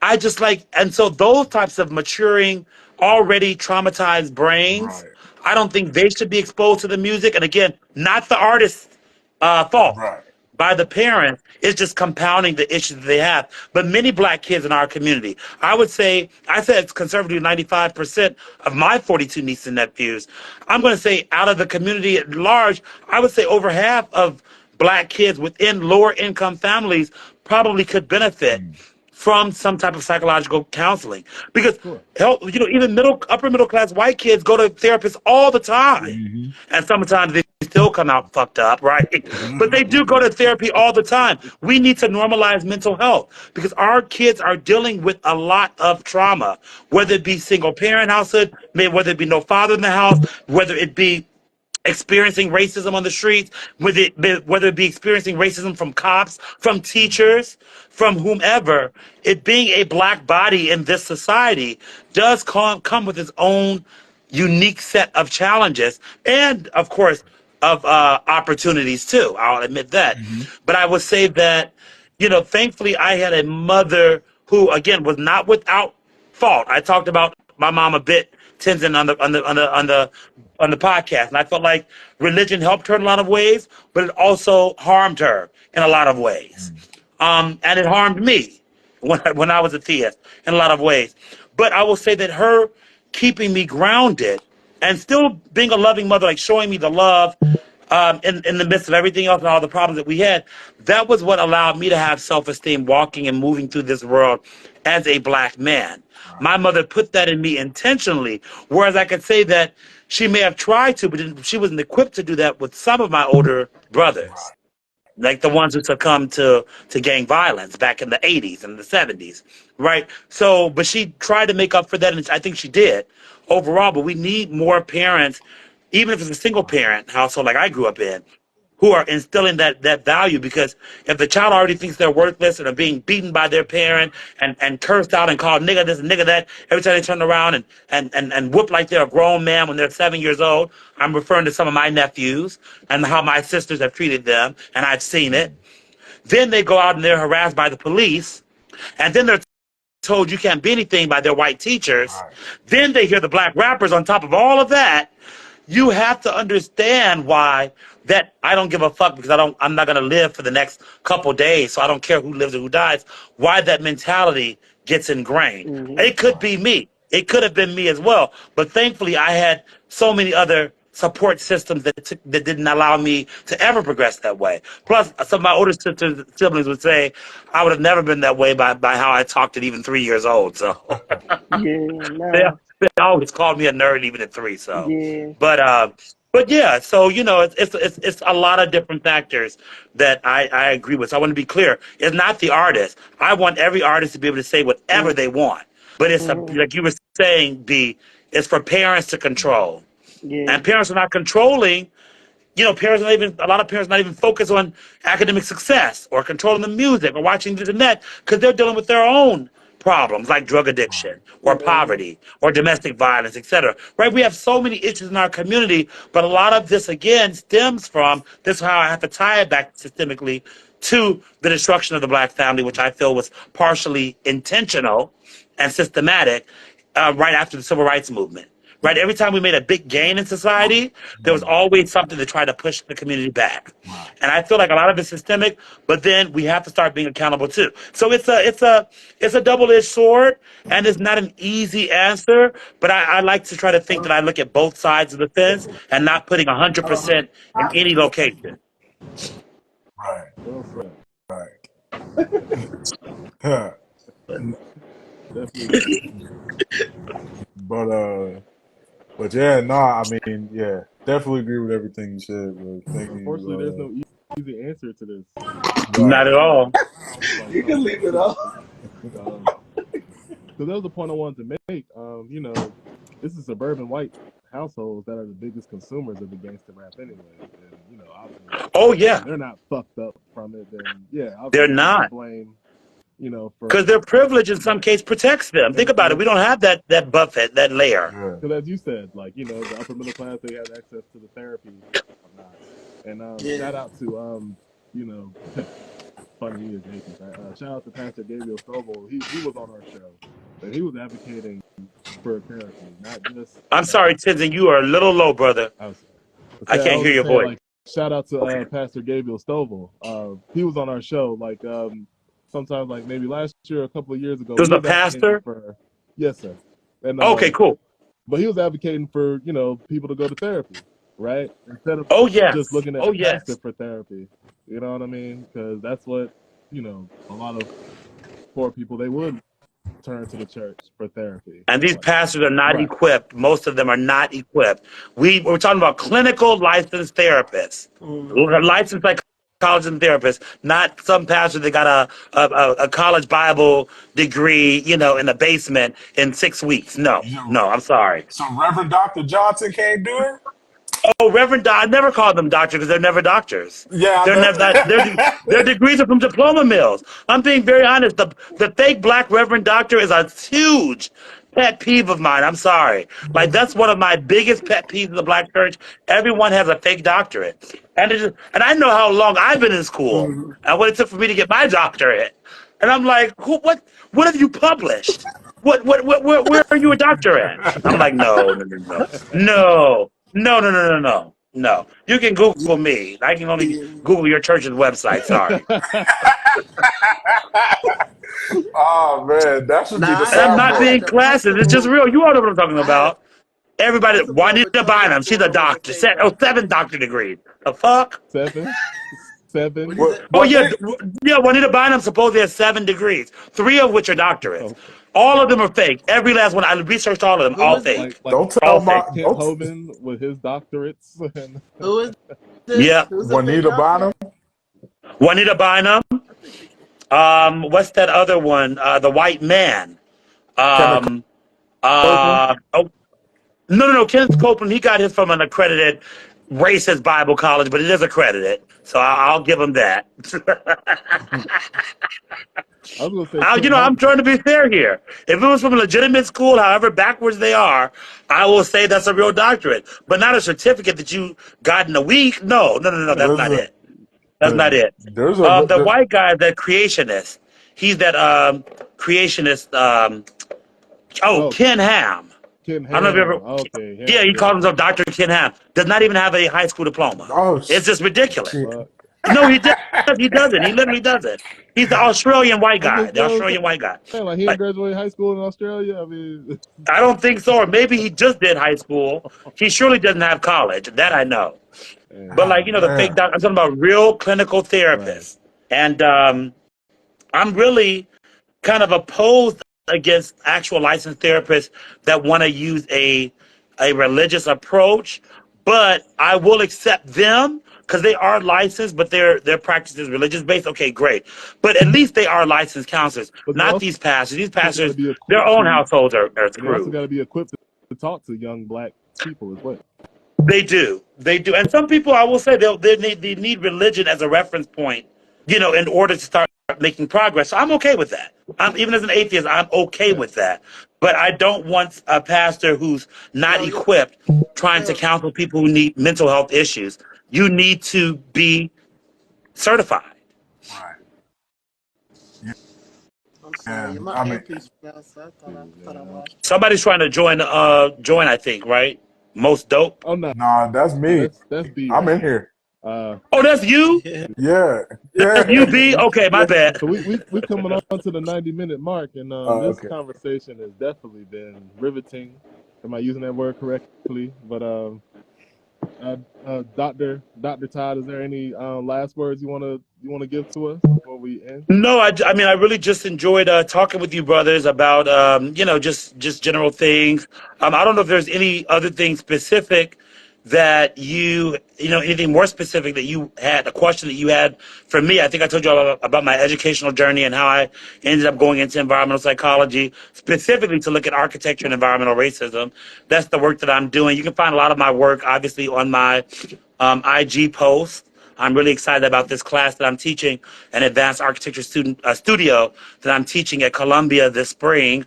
and so those types of maturing, already traumatized brains, Right. I don't think they should be exposed to the music. And again, not the artist's fault, Right. by the parents. It's just compounding the issues that they have. But many black kids in our community, I said it's conservatively 95% of my 42 nieces and nephews. I'm going to say out of the community at large, I would say over half of black kids within lower income families probably could benefit from some type of psychological counseling, because Sure. help, even upper middle class white kids go to therapists all the time, Mm-hmm. and sometimes they still come out fucked up, right? But they do go to therapy all the time. We need to normalize mental health, because our kids are dealing with a lot of trauma, whether it be single parent household, whether it be no father in the house, whether it be experiencing racism on the streets, whether it be experiencing racism from cops, from teachers, from whomever. It being a black body in this society does come with its own unique set of challenges, and of course of opportunities too. I'll admit that. Mm-hmm. But I would say that, thankfully I had a mother who, again, was not without fault. I talked about my mom a bit, Tenzin, on the podcast, and I felt like religion helped her in a lot of ways, but it also harmed her in a lot of ways. And it harmed me when I was a theist in a lot of ways. But I will say that her keeping me grounded and still being a loving mother, like showing me the love, in the midst of everything else and all the problems that we had, that was what allowed me to have self-esteem walking and moving through this world as a black man. My mother put that in me intentionally, whereas I could say that she may have tried to, but she wasn't equipped to do that with some of my older brothers, Right. like the ones who succumbed to gang violence back in the 80s and the 70s, right? So, but she tried to make up for that, and I think she did overall. But we need more parents, even if it's a single parent household like I grew up in, who are instilling that value. Because if the child already thinks they're worthless and are being beaten by their parent and cursed out and called nigga this and nigga that every time they turn around and whoop like they're a grown man when they're 7 years old. I'm referring to some of my nephews and how my sisters have treated them, and I've seen it. Then they go out and they're harassed by the police, and then they're told you can't be anything by their white teachers. Right. Then they hear the black rappers on top of all of that. You have to understand why that I don't give a fuck, because I'm not gonna live for the next couple days, so I don't care who lives or who dies. Why that mentality gets ingrained. Mhm. It could be me. It could have been me as well. But thankfully I had so many other support systems that didn't allow me to ever progress that way. Plus, some of my older siblings would say I would have never been that way by how I talked at even 3 years old. So Yeah, they nah, they always called me a nerd even at 3. So, yeah. but uh, but yeah. So it's a lot of different factors that I agree with. So I want to be clear. It's not the artist. I want every artist to be able to say whatever they want. But Mm-hmm. like you were saying, B. It's for parents to control, Yeah, and parents are not controlling. Parents are not even a lot of parents are not even focused on academic success or controlling the music or watching this and that because they're dealing with their own problems like drug addiction or right. poverty or domestic violence, etc. Right? We have so many issues in our community, but a lot of this again stems from this is how I have to tie it back systemically to the destruction of the black family, which I feel was partially intentional and systematic right after the civil rights movement. Right, every time we made a big gain in society, there was always something to try to push the community back. And I feel like a lot of it's systemic, but then we have to start being accountable too. So it's a double-edged sword, and it's not an easy answer. But I like to try to think that I look at both sides of the fence and not putting 100% in any location. Right, Well said. right. Definitely agree. but but yeah, nah. I mean, yeah, definitely agree with everything you said, bro. Thank Unfortunately, there's you. no easy answer to this. Not Right, at You all. know, like You can leave it off. specifically. Um, because that was the point I wanted to make. This is suburban white households that are the biggest consumers of the gangster rap, anyways. And obviously, Oh if yeah, they're not fucked up from it, then yeah, they're obviously they're not to not blame. For because their privilege in some right. case protects them. Think And about it. We it's don't have that buffet, that layer. yeah. because, as you said, like the upper middle class, they have access to the therapy and whatnot. And Yeah. shout out to you know, funny he is atheist, right? Shout out to Pastor Gabriel Stovall. He was on our show, and he was advocating for therapy, not just I'm sorry, Tenzin, you are a little low, brother. I was I I can't was hear just your saying voice. like shout out to Okay. Pastor Gabriel Stovall. He was on our show like sometimes like maybe last year, a couple of years ago. It But was he a was advocating pastor? for yes, sir, and Okay, cool. but he was advocating for people to go to therapy, right? Instead of Oh, just yes. looking at Oh, the pastor yes. for therapy. You know what I mean? Because that's what a lot of poor people they would turn to the church for therapy. And these Like pastors are not right, equipped. Most of them are not equipped. We're talking about clinical licensed therapists, Mm-hmm. licensed psychologists and therapists, not some pastor that got a college Bible degree, in the basement in 6 weeks. No, You, no, I'm sorry. so Reverend Dr. Johnson can't do it? Oh, Reverend, I never call them doctor because they're never doctors. Yeah, They're never that. Their degrees are from diploma mills. I'm being very honest. The fake black Reverend doctor is a huge pet peeve of mine. I'm sorry. Like that's one of my biggest pet peeves of the black church. Everyone has a fake doctorate, and I know how long I've been in school Mm-hmm. and what it took for me to get my doctorate. And I'm like, what have you published? Where are you a doctor at? I'm like, no, no, no, no, no, no, no, no, no, no, no. You can Google me. I can only Yeah. Google your church's website. Sorry. oh man, that should be the Now And I'm not I soundboard. being had to classes. It's just principal. real. You all know what I'm talking I had a about. Everybody, principal of a Juanita charter Bynum, she's school a who was a doctor. fake doctor. 7 doctorate degrees. The fuck? seven, What seven. is What it? Oh what yeah, they yeah. Juanita Bynum supposedly has 7 degrees, 3 of which are doctorates. Okay, All of them are fake. Every last one. I researched all of them. Who All is this? like fake. like don't All tell my fake. Kent don't Hovind with his doctorates. And Who is this? Yeah. Who's a fake Juanita doctor? Bonham, Juanita Bynum. I think she. What's that other one? The white man. Kenneth Um, Copeland. oh, no. Kenneth Copeland, he got his from an accredited racist Bible college, but it is accredited. So I'll give him that. I was gonna say Kent I'm Hovind. trying to be fair here. If it was from a legitimate school, however backwards they are, I will say that's a real doctorate, but not a certificate that you got in a week. No, no, no, no. That's There's not a it. That's not it. there's a The white guy, that creationist. He's that creationist. Oh, Ken Ham. Ken I don't know if you Ham. ever. Okay, yeah, Yeah, he yeah. calls himself Dr. Ken Ham. Does not even have a high school diploma. oh It's just The ridiculous. fuck. No, he does. He doesn't. He literally doesn't. He's the Australian white I'm guy. just, The you know what Australian white guy. I'm saying? Like he ain't Like, graduated high school in Australia. I mean, I don't think so, or maybe he just did high school. He surely doesn't have college. That I know. But man, like, Ah, you know, the fake man. doc. I'm talking about real clinical right. therapists, and I'm really kind of opposed against actual licensed therapists that want to use a religious approach, but I will accept them because they are licensed, but their practice is religious based. Okay, great, but at least they are licensed counselors, But they not also these pastors. These got to pastors, be their equipped own to. households are They also screwed. got to be equipped to talk to young black people as well. They do. They do. And some people, I will say, they need religion as a reference point, you know, in order to start making progress. So I'm okay with that. Even as an atheist, I'm okay Yeah. with that. But I don't want a pastor who's not Yo, yo, equipped trying to yo. counsel people who need mental health issues. You need to be certified. Right. I'm sorry. Yeah. Yeah, my I mean, earpiece went out, so I thought I Man. lost it. Somebody's trying to join, I think, right? Most dope. Oh no, nah, that's me. that's B I'm right in there. here. Uh, Oh, that's you? Yeah. Yeah. That's Yeah. you, B? Okay, my Yeah. bad. so we coming on to the 90-minute mark, and this Okay. conversation has definitely been riveting. Am I using that word correctly? But Doctor Todd, is there any last words you wanna give to us before we end? No, I mean, I really just enjoyed talking with you brothers about, you know, just general things. I don't know if there's any other thing specific that you know, anything more specific that you had, a question that you had for me. I think I told you all about my educational journey and how I ended up going into environmental psychology, specifically to look at architecture and environmental racism. That's the work that I'm doing. You can find a lot of my work, obviously, on my IG post. I'm really excited about this class that I'm teaching, an advanced architecture studio that I'm teaching at Columbia this spring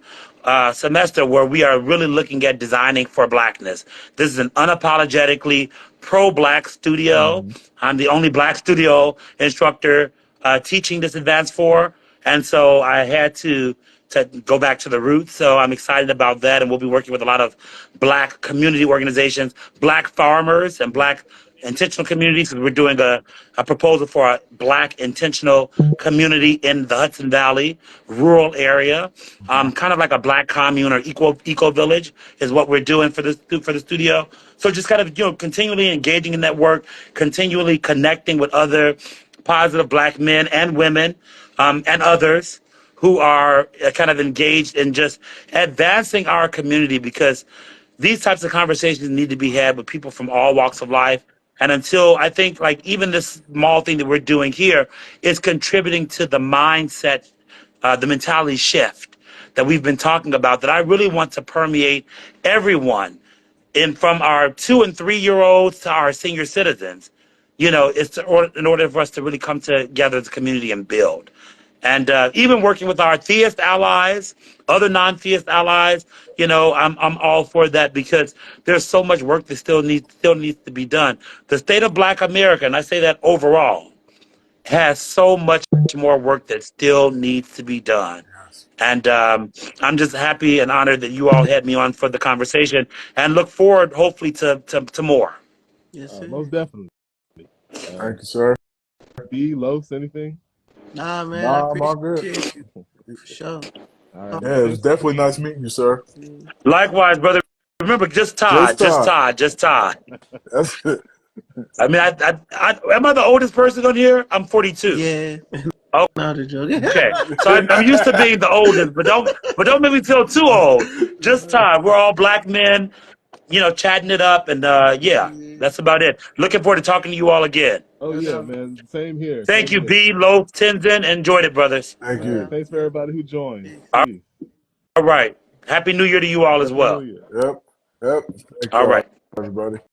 semester, where we are really looking at designing for blackness. This is an unapologetically pro-black studio. Mm-hmm. I'm the only black studio instructor teaching this advanced for, and so I had to go back to the roots. So I'm excited about that, and we'll be working with a lot of black community organizations, black farmers, and black intentional communities. We're doing a proposal for a black intentional community in the Hudson Valley rural area, Mhm. kind of like a black commune or eco village is what we're doing for the studio. So just kind of, you know, continually engaging in that work, continually connecting with other positive black men and women, and others who are kind of engaged in just advancing our community, because these types of conversations need to be had with people from all walks of life. And until, I think, like, even this small thing that we're doing here is contributing to the mindset, the mentality shift that we've been talking about, that I really want to permeate everyone, in from our 2 and 3 year olds to our senior citizens. You know, in order for us to really come together as a community and build. And even working with our theist allies, other non-theist allies, you know, I'm all for that, because there's so much work that still needs to be done. The state of Black America, and I say that overall, has so much more work that still needs to be done. Yes. And I'm just happy and honored that you all had me on for the conversation, and look forward, hopefully, to more. Yes, sir. Most definitely. Uh, Thank you, sir. B Los, anything? Nah, man, I Nah, I'm all good. appreciate you for sure. All right, Talk man. Yeah, it was Thanks. definitely nice meeting you, sir. to you. Likewise, brother. Remember, just Just Todd, just Todd. Todd, just Todd. That's it. I mean, am I the oldest person on here? I'm 42. Yeah, not a joke. Okay, so I'm used to being the oldest, but don't make me feel too old. Just Todd. We're all black men, you know, chatting it up, and yeah, Yeah, that's about it. Looking forward to talking to you all again. Oh for yeah, sure. man. Same here. Thank Same you, here. B, Low, Tenzin. Enjoyed it, brothers. Thank All right. you. Yeah, Thanks for everybody who joined. peace. All Peace. right. Happy New Year to you all as Happy New well. Year. Yep. Yep. Thank All y'all, right. everybody.